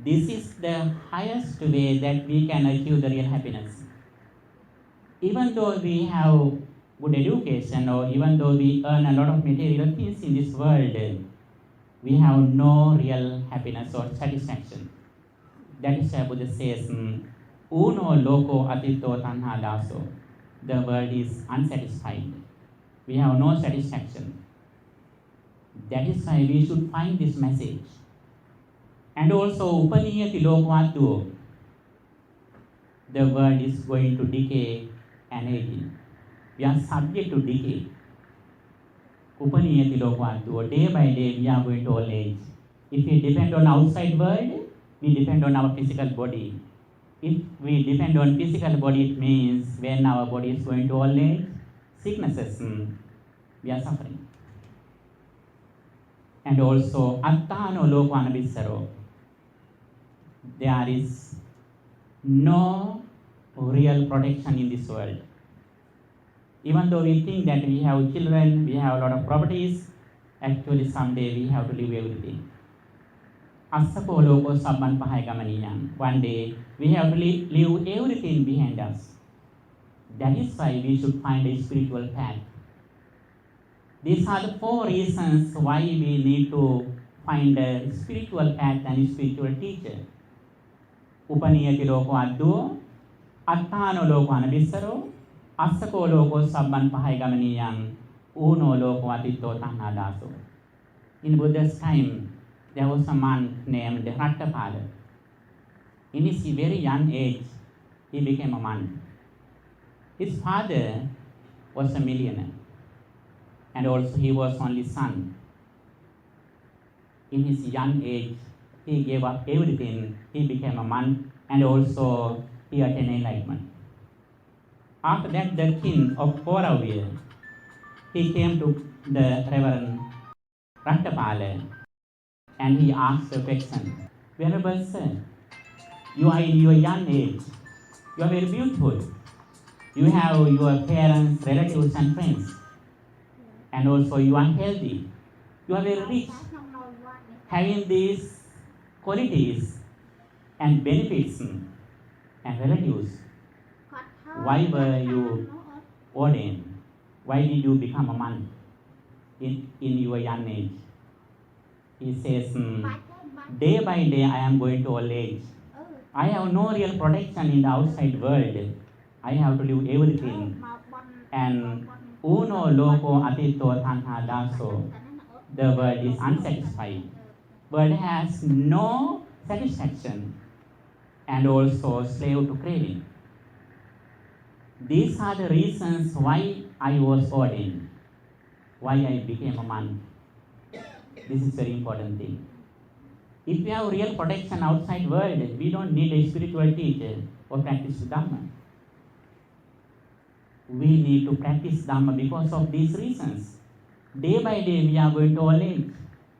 This is the highest way that we can achieve the real happiness. Even though we have good education, or even though we earn a lot of material things in this world, we have no real happiness or satisfaction. That is why Buddha says, Uno loko atito tanha daso. The world is unsatisfied. We have no satisfaction. That is why we should find this message. And also, upaniyati lokvattu. The world is going to decay and aging. We are subject to decay. Upaniyati lokvattu. Day by day, we are going to old age. If we depend on outside world, we depend on our physical body. If we depend on physical body, it means when our body is going to old age, sicknesses, we are suffering. And also, attano lokvana vissaro. There is no real protection in this world. Even though we think that we have children, we have a lot of properties, Actually, someday we have to leave everything. Assako loko sabban pahai gamaniyan. One day we have to leave everything behind us. That is why we should find a spiritual path. These are the 4 reasons why we need to find a spiritual path and a spiritual teacher. Upaniyati loko addu, attano loko anabissaro, assako loko sabban pahai gamaniyan, uno loko atitto tanadaso. In Buddha's time, there was a monk named Rattapala. In his very young age, he became a monk. His father was a millionaire, and also he was only son. In his young age, he gave up everything. He became a monk, and also he attained enlightenment. After that, the king of Kauravya, he came to the Reverend Rattapala, and he asked a question. Venerable sir, you are in your young age. You are very beautiful. You have your parents, relatives, and friends. And also you are healthy. You are very rich. Having these qualities and benefits and relatives, why were you ordained? Why did you become a monk in your young age? He says, day by day I am going to old age. I have no real protection in the outside world. I have to leave everything. And uno loco atito tanta daso, the world is unsatisfied. World has no satisfaction and also slave to craving. These are the reasons why I was ordained, why I became a monk. This is very important thing. If we have real protection outside world, we don't need a spiritual teacher or practice Dhamma. We need to practice Dhamma because of these reasons. Day by day we are going to old age.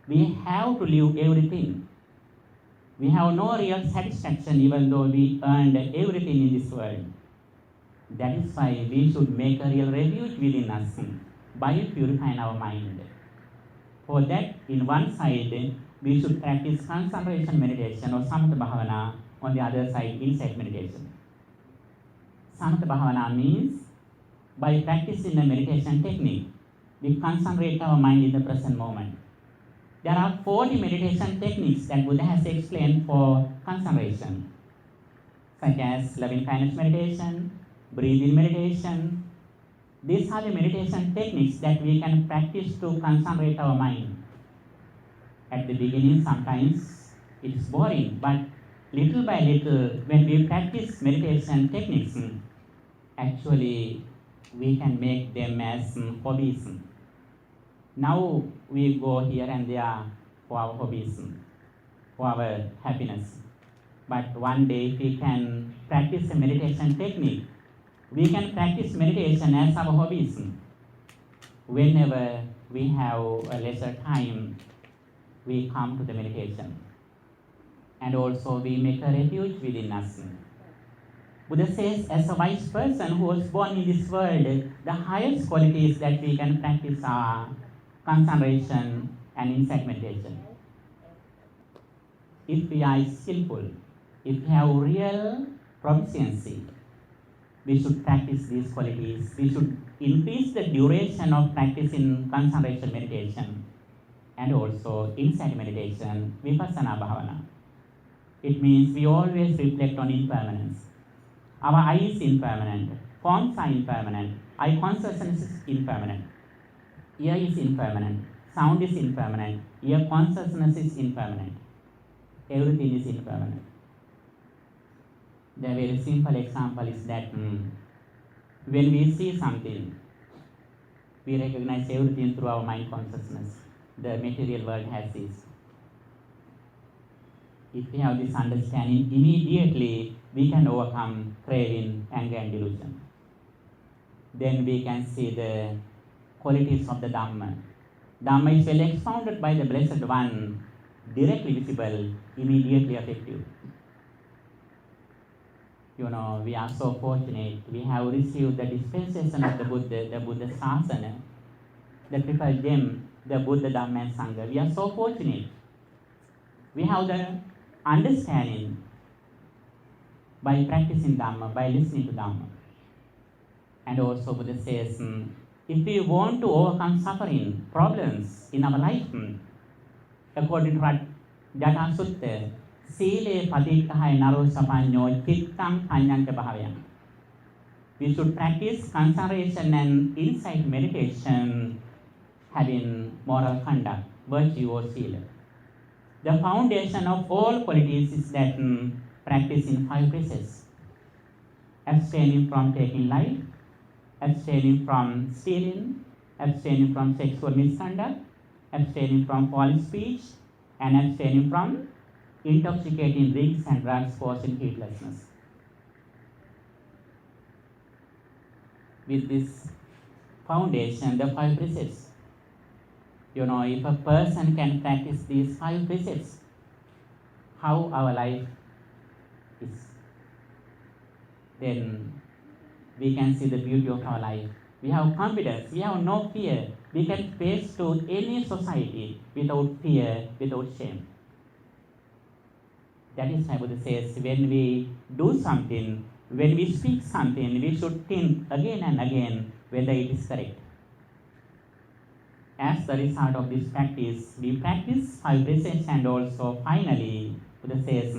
We have to leave everything. We have no real satisfaction even though we earned everything in this world. That is why we should make a real refuge within us by purifying our mind. For that, in one side, we should practice concentration meditation or samatha bhavana, on the other side, insight meditation. Samatha bhavana means by practicing the meditation technique, we concentrate our mind in the present moment. There are 40 meditation techniques that Buddha has explained for concentration, such as loving kindness meditation, breathing meditation. These are the meditation techniques that we can practice to concentrate our mind. At the beginning, sometimes it is boring, but little by little, when we practice meditation techniques, actually we can make them as hobbies. Now we go here and there for our hobbies, for our happiness. But one day, if we can practice a meditation technique, we can practice meditation as our hobbies. Whenever we have a lesser time, we come to the meditation. And also we make a refuge within us. Buddha says, as a wise person who was born in this world, the highest qualities that we can practice are concentration and insight meditation. If we are skillful, if we have real proficiency, we should practice these qualities. We should increase the duration of practice in concentration meditation and also insight meditation, vipassana bhavana. It means we always reflect on impermanence. Our eye is impermanent, forms are impermanent, eye consciousness is impermanent, ear is impermanent, sound is impermanent, ear consciousness is impermanent. Everything is impermanent. The very simple example is that when we see something, we recognize everything through our mind consciousness. The material world has this. If we have this understanding, immediately we can overcome craving, anger, and delusion. Then we can see the qualities of the Dhamma. Dhamma is well expounded by the Blessed One, directly visible, immediately effective. We are so fortunate. We have received the dispensation of the Buddha Sasana, the triple gem the Buddha, Dhamma and Sangha. We are so fortunate. We have the understanding by practicing Dhamma, by listening to Dhamma. And also Buddha says, if we want to overcome suffering, problems in our life, according to what Jata Sutta, Sile Padikahai Naro Sapanyo Chittang Panyanta Bhavaya. We should practice concentration and insight meditation, having moral conduct, virtue or sila. The foundation of all qualities is that practicing 5 precepts. Abstaining from taking life, abstaining from stealing, abstaining from sexual misconduct, abstaining from false speech, and abstaining from intoxicating drinks and drugs causing heedlessness. With this foundation, the 5 precepts, if a person can practice these 5 precepts, how our life is, then we can see the beauty of our life. We have confidence, we have no fear. We can face to any society without fear, without shame. That is why Buddha says, when we do something, when we speak something, we should think again and again whether it is correct. As the result of this practice, we practice 5 precepts, and also finally, Buddha says,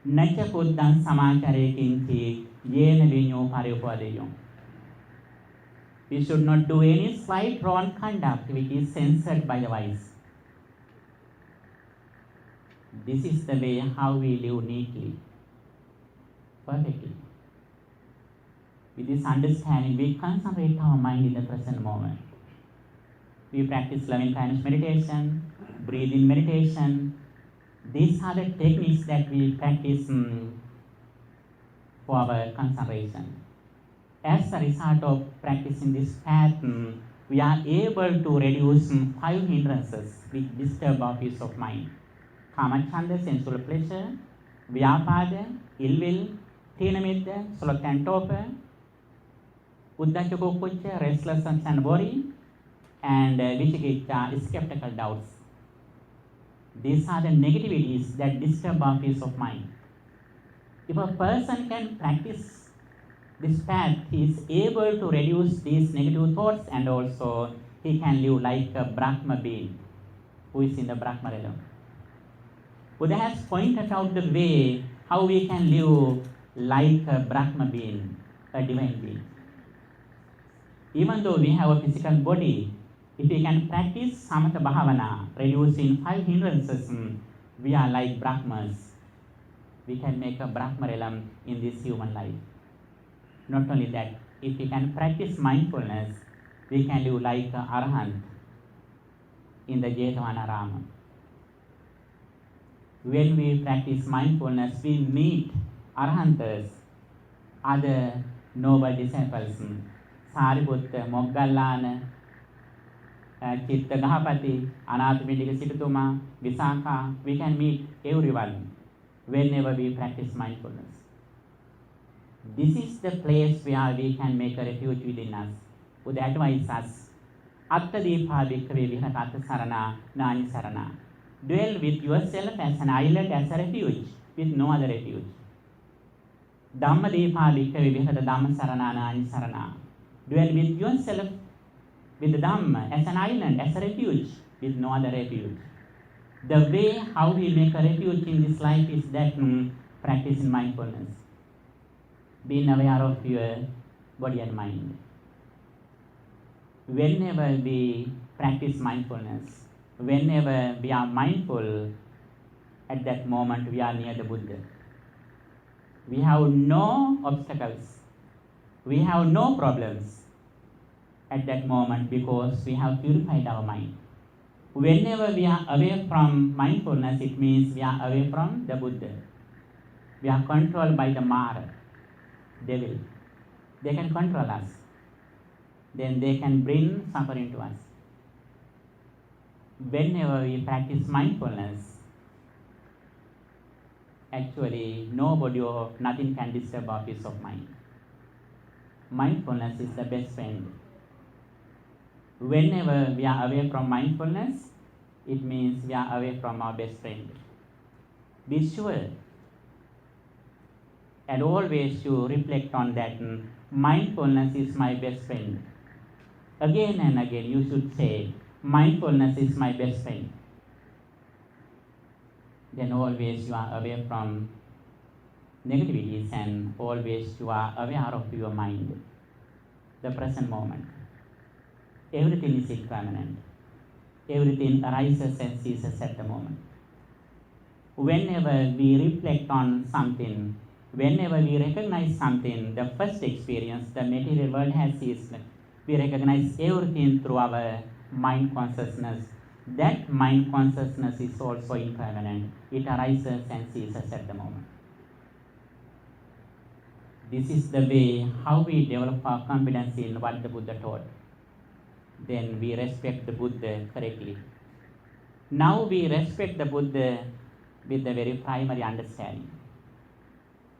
Nacha Kuddam Samachare Kinchi Yena Vinyo Pariupadeyo. We should not do any slight wrong conduct which is censored by the wise. This is the way how we live neatly, perfectly. With this understanding, we concentrate our mind in the present moment. We practice loving kindness meditation, breathing meditation. These are the techniques that we practice for our concentration. As a result of practicing this path, we are able to reduce 5 hindrances which disturb our peace of mind. Kamachanda, sensual pleasure; Vyapada, ill will; Tinamidda, sloth and torpor; Uddhachakukucha, restlessness and worry; and Vichikicca, skeptical doubts. These are the negativities that disturb our peace of mind. If a person can practice this path, he is able to reduce these negative thoughts, and also he can live like a Brahma being who is in the Brahma realm. Buddha has pointed out the way how we can live like a Brahma being, a divine being. Even though we have a physical body, if we can practice Samatha Bhavana, reducing 5 hindrances, we are like Brahmas. We can make a Brahma realm in this human life. Not only that, if we can practice mindfulness, we can live like an Arahant in the Jetavana. When we practice mindfulness, we meet Arahantas, other noble disciples, Sariputta, Moggallana, Chitta Gahapati, Anathapindika Sitatuma, Visakha. We can meet everyone whenever we practice mindfulness. This is the place where we can make a refuge within us. Would advise us, Atta Deepa Bhikkhave Vihatata Sarana, Nani Sarana. Dwell with yourself as an island, as a refuge, with no other refuge. Dhamma Deepa Bhikkhave Vihata Dhamma Sarana, Nani Sarana. Dwell with yourself, with the Dhamma, as an island, as a refuge, with no other refuge. The way how we make a refuge in this life is that practicing mindfulness. Being aware of your body and mind. Whenever we practice mindfulness, whenever we are mindful, at that moment we are near the Buddha. We have no obstacles. We have no problems at that moment because we have purified our mind. Whenever we are away from mindfulness, it means we are away from the Buddha. We are controlled by the Mara, devil. They can control us. Then they can bring suffering to us. Whenever we practice mindfulness, actually nobody or nothing can disturb our peace of mind. Mindfulness is the best friend. Whenever we are away from mindfulness, it means we are away from our best friend. Be sure and always you reflect on that. Mindfulness is my best friend. Again and again you should say, mindfulness is my best friend. Then always you are away from negativities and always you are aware of your mind, the present moment. Everything is impermanent. Everything arises and ceases at the moment. Whenever we reflect on something, whenever we recognize something, the first experience the material world has is we recognize everything through our mind consciousness. That mind consciousness is also impermanent. It arises and ceases at the moment. This is the way how we develop our confidence in what the Buddha taught. Then we respect the Buddha correctly. Now we respect the Buddha with the very primary understanding.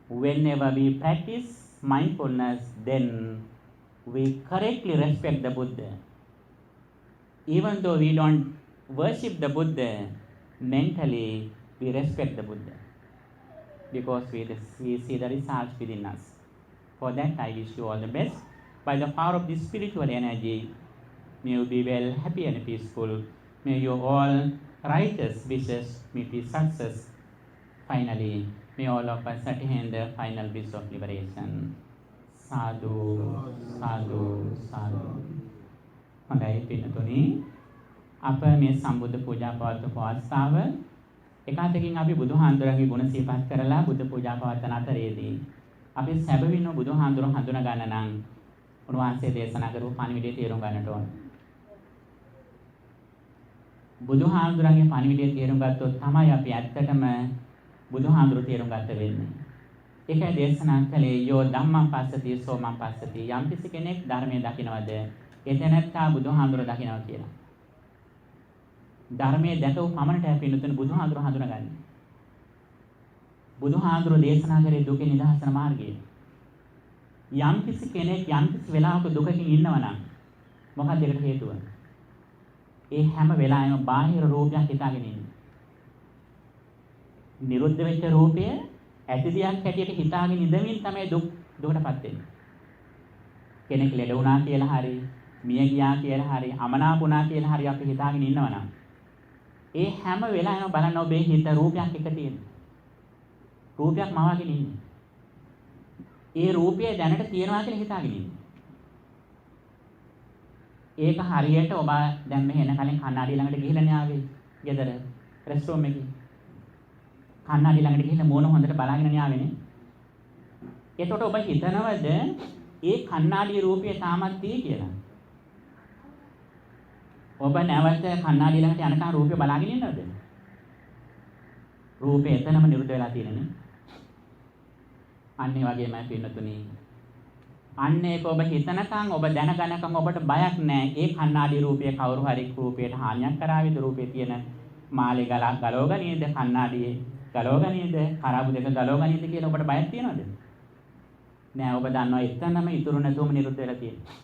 Whenever we practice mindfulness, then we correctly respect the Buddha. Even though we don't worship the Buddha, mentally we respect the Buddha because we see the results within us. For that I wish you all the best. By the power of this spiritual energy, may you be well, happy and peaceful. May you all righteous wishes meet with success. Finally, may all of us attain the final bliss of liberation. Sadhu, sadhu, sadhu. හොඳයි පින්නතුනි, අප මේ සම්බුද්ධ පූජා පවත්වපු අවස්ථාව එකාතකින් අපි බුදුහාඳුරන්ගේ ගුණ සිහිපත් කරලා බුද්ධ පූජා පවත්වන අතරේදී අපි සැබවින්ම බුදුහාඳුර හඳුනා ගන්න නම් උන්වහන්සේ දේශනා කරපු පණිවිඩය තේරුම් ගන්නට ඕන. බුදුහාඳුරන්ගේ පණිවිඩය තේරුම් ගත්තොත් තමයි අපි ඇත්තටම බුදුහාඳුර තේරුම් ගන්න වෙන්නේ. ඒකයි දේශනා කළේ යෝ ධම්මං පස්සති සෝමං පස්සති. යම්කිසි කෙනෙක් ධර්මයේ දකින්නවද එතනත්තා බුදුහාඳුර දකින්නවා කියලා. ධර්මයේ දැකව පමණට පින්නතුන බුදුහාඳුර හඳුනගන්නේ. බුදුහාඳුර දේශනා කරේ දුකේ නිදහසන මාර්ගය. යම්කිසි කෙනෙක් යම්කිසි වෙලාවක දුකකින් ඉන්නවනම් මොකක්ද ඒකට හේතුව? ඒ හැම වෙලාවෙම බාහිර රූපයක් හිතාගෙන ඉන්නේ. නිරුද්ධ වෙච්ච රූපය ඇති දෙයක් හැටියට හිතාගෙන ඉඳමින් තමයි දුකටපත් වෙන්නේ. කෙනෙක් ලෙඩ වුණා කියලා හරි, මිය ගියා කියලා හරි, අමනාප වුණා කියලා හරි අපි හිතාගෙන ඉන්නවනම් ඒ හැම වෙලාවෙම බලන්න ඔබේ හිත රූපයක් එක තියෙනවා. රූපයක් මවාගෙන ඉන්නේ. ඒ රූපය දැනට තියෙනවා කියලා හිතාගෙන ඉන්නේ. ඒක හරියට ඔබ දැන් මෙහෙ එන කලින් කණ්ණාඩිය ළඟට ගිහිල්ලා ආවේ. ගෙදර රෙස්ටෝරන්ට් එකේ. කණ්ණාඩිය ළඟට ගිහිල්ලා මොන හොඳට බලාගෙන ආවේනේ. එතකොට ඔබ හිතනවද ඒ කණ්ණාඩියේ රූපය තාමත් තියෙයි කියලා? ඔබ නැවත කණ්ණාඩිය ළඟට යනකම් රූපය බලාගෙන ඉන්නවද? රූපය එතනම නිරුද්ධ වෙලා තියෙනනේ. අන්න ඒ වගේමයි පින්නතුනි. අන්න ඒක ඔබ හිතනකම් ඔබ දැනගනකම් ඔබට බයක් නැහැ. ඒ කණ්ණාඩි රූපය කවුරු හරි රූපයට හානියක් කරාවිද? රූපේ තියෙන මාලේ ගලවගනීද? කණ්ණාඩියේ ගලවගනීද? කරාබු දෙක ගලවගනීද කියලා ඔබට බයක් තියනවද? නෑ. ඔබ දන්නවා එතනම ඉතුරු නැතුවම නිරුද්ධ වෙලා තියෙනවා.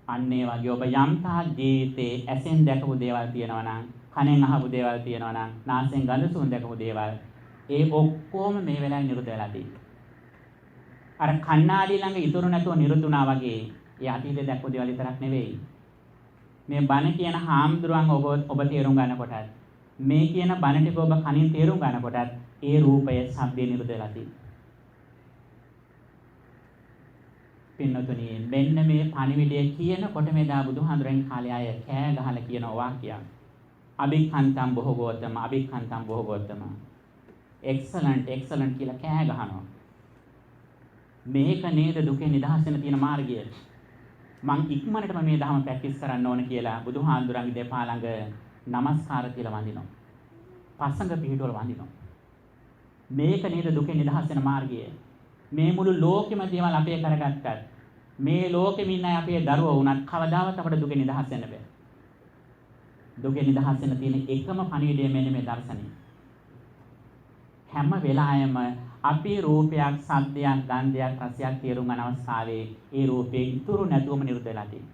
අන්න ඒ වගේ ඔබ යම් තාක් ජීවිතේ ඇසෙන් දැකපු දේවල් තියෙනවා නම්, කනෙන් අහපු දේවල් තියෙනවා නම්, නාසයෙන් ගඳ සුවඳ දැකපු දේවල්, ඒ ඔක්කොම මේ වෙලාවේ නිරුද්ධ වෙලා තියෙනවා. අර කණ්ණාඩි ළඟ ඉතුරු නැතුව නිරුද්ධ වුණා වගේ ඒ අතීතේ දැක්කු දේවල් විතරක් නෙවෙයි. මේ බණ කියන හාමුදුරුවන් ඔබ තේරුම් ගන්නකොටත්, මේ කියන බණ ටික ඔබ කනින් තේරුම් ගන්නකොටත් ඒ රූපය සබ්දේ නිරුද්ධ වෙලා තියෙනවා. පින්නතුනි, මෙන්න මේ පණිවිඩය කියනකොට මෙදා බුදුහාඳුරන් කාලේ අය කෑ ගහලා කියන වාක්‍යයක්. අභික්ඛන්තම් බොහෝගෝතම, අභික්ඛන්තම් බොහෝගෝතම. එක්සලන්ට් එක්සලන්ට් කියලා කෑ ගහනවා. මේක නේද දුකේ නිදහස් වෙන තියෙන මාර්ගය. මං ඉක්මනටම මේ ධර්ම ප්‍රැක්ටිස් කරන්න ඕන කියලා බුදුහාඳුරන්ගේ දෙපා ළඟ নমස්කාර කියලා වඳිනවා. පසඟ පිහිටවල වඳිනවා. මේක නේද දුකේ නිදහස් වෙන මාර්ගය. මේ මුළු ලෝකෙම දේවල් අපේ කරගත්තත්, මේ ලෝකෙම ඉන්න අපේ දරුවෝ වුණත් කවදාවත් අපට දුකේ නිදහස් වෙන්න බෑ. දුකේ නිදහස් වෙන්න තියෙන එකම පණිවිඩය මෙන්න මේ දර්ශනය. හැම වෙලාවෙම අපේ රූපයක්, ශබ්දයක්, ගන්ධයක්, රසයක් තේරුම් ගන්න අවස්ථාවේ ඒ රූපේ ඉතුරු නැතුවම නිරුද්ධ වෙලා තියෙනවා.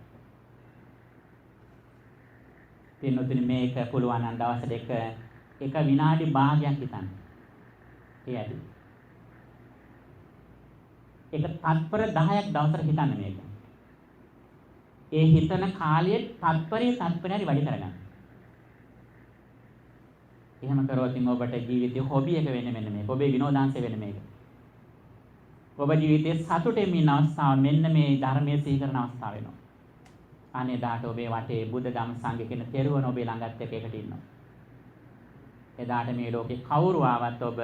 පින්නතුනි මේක පුළුවන් නම් දවසට එක විනාඩි භාගයක් හිතන්න. ඒ ඇති. එක තත්පර 10ක් දවසට හිතන්න මේක. ඒ හිතන කාලයේ තත්පරේ හරි වැඩි කරගන්න. එහෙම කරොත් ඔබට ජීවිතේ හොබි එක වෙන්නේ මෙන්න මේක. ඔබේ විනෝදාංශය වෙන්නේ මේක. ඔබ ජීවිතේ සතුටෙන් ඉන්න අවස්ථාව මෙන්න මේ ධර්මයේ සිහි කරන අවස්ථාව වෙනවා. අනේ දාට ඔබේ වටේ බුද්ධ ධම්ම සංඝ කියන තෙරුවන් ඔබේ ළඟත් එකට ඉන්නවා. එදාට මේ ලෝකේ කවුරු ආවත් ඔබ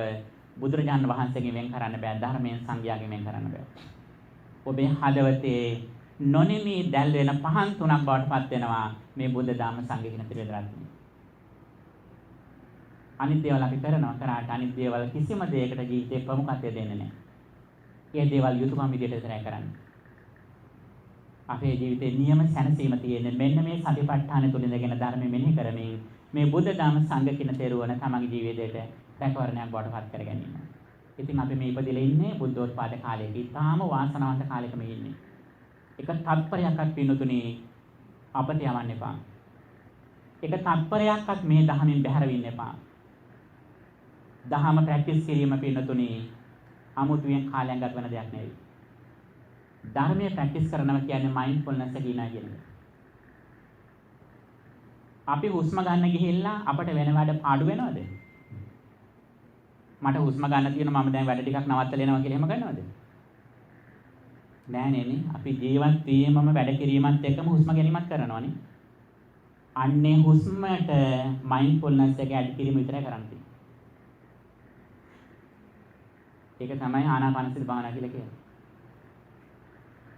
බුදුරජාණන් වහන්සේගෙන් වෙන් කරන්න බෑ, ධර්මයෙන් සංඝයාගෙන් වෙන් කරන්න බෑ. ඔබේ හදවතේ නොනිමි දැල් වෙන පහන් තුනක් බවට පත් වෙනවා මේ බුද්ධ ධම්ම සංඝ කියන ත්‍රිවිධ. අනිත් දේවල් අපි කරනවා කරාට අනිත් දේවල් කිසිම දෙයකට ජීවිතේ ප්‍රමුඛත්වය දෙන්නේ නැහැ. ඒ දේවල් යුතුයකම් විදිහට විතරයි කරන්නේ. අපේ ජීවිතේ නියම සැනසීම තියෙන්නේ මෙන්න මේ සතිපට්ඨාන තුලින් දෙගෙන ධර්මෙ මෙනෙහි කරමින් මේ බුද්ධ ධම්ම සංඝ කියන තෙරුවන තමගේ ජීවිතයට රැකවරණයක් බවට පත් කර ගැනීම. ඉතින් අපි මේ ඉපදිලා ඉන්නේ බුද්ධෝත්පාද කාලයක. ඊටාම වාසනාවන්ත කාලයක මේ ඉන්නේ. එක තත්පරයක්වත් පින්නතුනේ අපට යවන්න එපා. එක තත්පරයක්වත් මේ ධහමින් බැහැර වෙන්න එපා. දහම ප්‍රැක්ටිස් කිරීම පින්නතුනේ අමුතුවෙන් කාලයක් ගත වෙන දෙයක් නෙවෙයි. ධර්මයේ ප්‍රැක්ටිස් කරනවා කියන්නේ මයින්ඩ්ෆුල්නස් එක කියනවා කියන්නේ. අපි හුස්ම ගන්න ගිහිල්ලා අපට වෙන වැඩ පාඩු වෙනවද? මට හුස්ම ගන්න තියෙනවා මම දැන් වැඩ ටිකක් නවත්තලා එනවා කියලා එහෙම ගන්නවද? නෑ නේ. අපි ජීවත් වීමම වැඩ කිරීමත් එක්කම හුස්ම ගැනීමත් කරනවානේ. අන්නේ හුස්මට මයින්ඩ්ෆුල්නස් එක ඇඩ් කිරීම විතරයි කරන්නේ. ඒක තමයි ආනාපානසති භාවනාව කියලා කියන්නේ.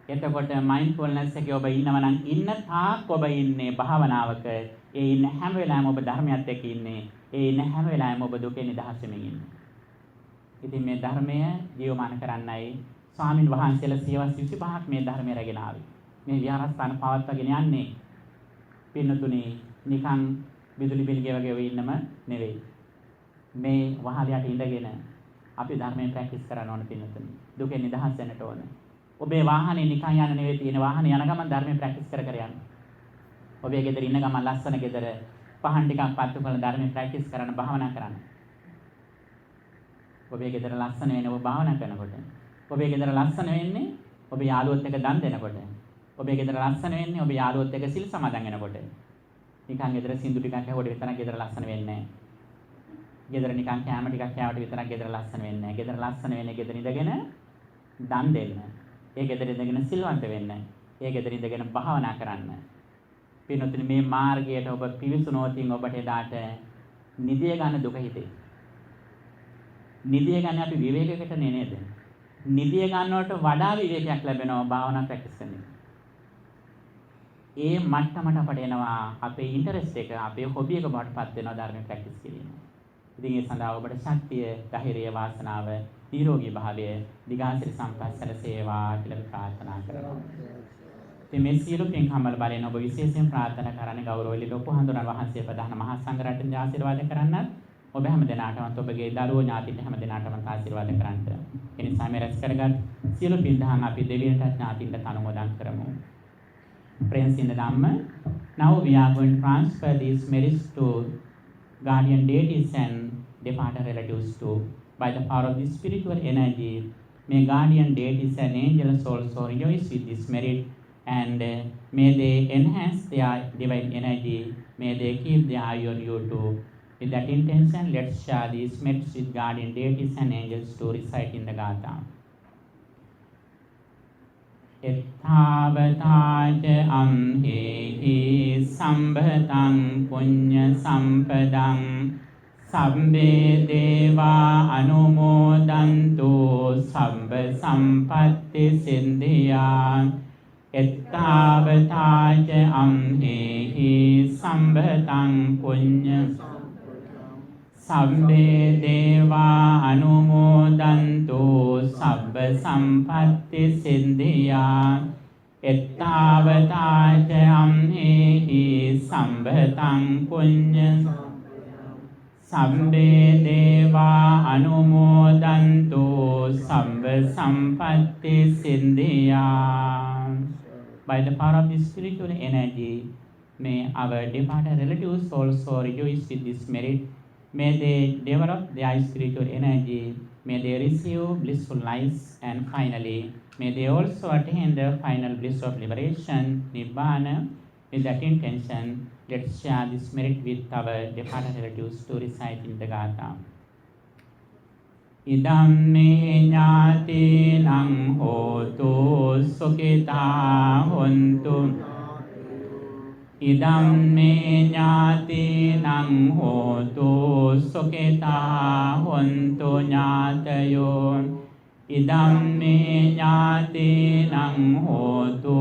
එතකොට මයින්ඩ්ෆුල්නස් එකේ ඔබ ඉන්නවා නම් ඉන්න තාක් ඔබ ඉන්නේ භාවනාවක. ඒ ඉන්න හැම වෙලාවෙම ඔබ ධර්මයත් එක්ක ඉන්නේ. ඒ ඉන්න හැම වෙලාවෙම ඔබ දුකෙන් නිදහස් වෙමින් ඉන්නේ. ඉතින් මේ ධර්මය ජීවමාන කරන්නයි ස්වාමින් වහන්සේලා සියවස් 25ක් මේ ධර්මය රැගෙන ආවේ. මේ විහාරස්ථාන පවත්වාගෙන යන්නේ පින්නතුනේ නිකන් විදුලි බිල් ගෙවගෙන ඉන්නම නෙවෙයි. මේ වහලයට ඉඳගෙන අපි ධර්මයෙන් ප්‍රැක්ටිස් කරන්න ඕන පින්නතුනේ. දුකෙන් නිදහස් වෙන්නට ඕන. ඔබේ වාහනේ නිකන් යන්න නෙවෙයි තියෙන වාහනේ යන ගමන් ධර්මයෙන් ප්‍රැක්ටිස් කර කර යන්න. ඔබේ ගෙදර ඉන්න ගමන් ලස්සන ගෙදර පහන් ටිකක් පත්තු කරලා ධර්මයෙන් ප්‍රැක්ටිස් කරන්න භාවනා කරන්න. ඔබේ ගෙදර ලස්සන වෙන ඔබ භාවනා කරනකොට. ඔබේ ගෙදර ලස්සන වෙන්නේ ඔබ යාළුවොත් එක්ක දන් දෙනකොට. ඔබේ ගෙදර ලස්සන වෙන්නේ ඔබ යාළුවොත් එක්ක සිල් සමාදන් වෙනකොට. නිකන් ගෙදර සින්දු ටිකක් ඇහුවට විතරක් ගෙදර ලස්සන වෙන්නේ නැහැ. ගෙදර නිකන් කැම ටිකක් කෑවට විතරක් ගෙදර ලස්සන වෙන්නේ නැහැ. ගෙදර ලස්සන වෙන්නේ ගෙදර ඉඳගෙන දන් දෙන්න. ඒ ගෙදර ඉඳගෙන සිල්වන්ත වෙන්න. ඒ ගෙදර ඉඳගෙන භාවනා කරන්න. පින්නතුනි මේ මාර්ගයට ඔබ පිවිසුනොත් ඔබට එදාට නිදිය ගන්න දුක හිතේ. නිදිය ගන්න අපි විවේකයකට නේද? නිදිය ගන්නවට වඩා විවේකයක් ලැබෙනවා භාවනා ප්‍රැක්ටිස් කරනකොට. ඒ මට්ටමට අපට එනවා අපේ ඉන්ටරෙස්ට් එක අපේ හොබි එක බවට පත් වෙනවා ධර්ම ප්‍රැක්ටිස් කිරීම. ඉතින් ඒ සඳහා ඔබට ශක්තිය, ධෛර්යය, වාසනාව, නිරෝගී භාවය, දිගාසිරි සම්පත් සැලසේවා කියලා ප්‍රාර්ථනා කරනවා. ඉතින් මේ සියලු පින්කම් වල බලයෙන් ඔබ විශේෂයෙන් ප්‍රාර්ථනා කරන්නේ ගෞරවයෙන් ලොකු හඳුනන වහන්සේ ප්‍රධාන මහා සංඝරත්නය ආශිර්වාද කරන්නත් ඔබ හැම දිනාටම ඔබගේ දරුවෝ ඥාතින් හැම දිනාටම ආශිර්වාද කරන්නට. ඒ නිසා මේ රැස් කරගත් සියලු පින් දහම් අපි දෙවියන්ට ඥාතින්ට අනුමෝදන් කරමු. Friends in the Dhamma, now we are going to transfer these merits to guardian deities and departed relatives too. By the power of this spiritual energy, may guardian deities and angels also rejoice with this merit, and may they enhance their divine energy. May they keep their eye on you too. With that intention, let's share these merits with guardian deities and angels to recite in the Gatha. එත්තාවතාච අම්හෙහි සම්භතං පුඤ්ඤ සම්පදං සම්බේ දේවා අනුමෝදන්තු සම්බ සම්පත්ති සින්දියා එත්තාවතාච අම්හෙහි සම්භතං පුඤ්ඤ සම්බේ දේවා අනුමෝදන්තු සබ්බ සම්පත්ති සින්දියා එත්තාවතාච අම්හෙහි සම්භතං පුඤ්ඤ සම්බේ දේවා අනුමෝදන්තු සබ්බ සම්පත්ති සින්දියා. By the power of the spiritual energy, May our departed relatives also rejoice with this merit. May they develop their spiritual energy. May they receive blissful lives. And finally, may they also attain the final bliss of liberation, Nibbana. With that intention, let's share this merit with our departed relatives to recite in the Gatha. Idam me ñāti nang hotu sukita hontu. Idam me ñāti nang hotu sukita hontu ñātayo. Idam me ñāti nang hotu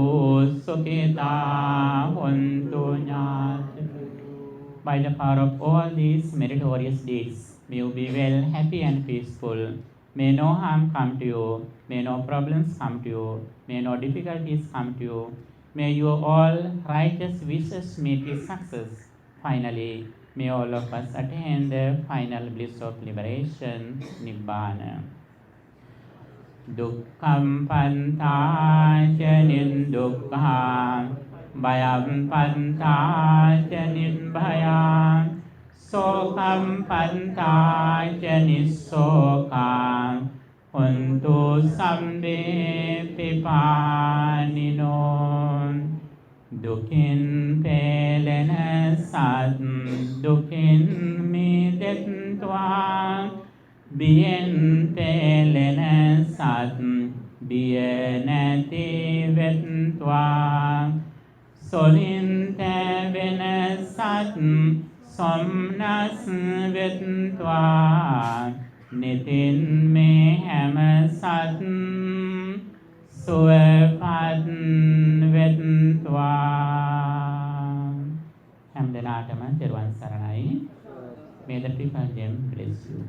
sukita hontu ñātayo. By the power of all these meritorious deeds, may you be well, happy and peaceful. May no harm come to you. May no problems come to you. May no difficulties come to you. May your all righteous wishes meet with success. Finally, may all of us attain the final bliss of liberation, Nibbana. Dukkham pantā nindukkhā, bhayam pantā nibhayā, sokam pantā nissokā, hontu sambe pipanino. Dukin pelena sat, dukin midettva, bien pelena sat, bienati vettva. Solinte vena sat, somnas vettva. Nitin me ham sat, suepat vettva. Ham denatama Therwan Saranai. May the people them bless you.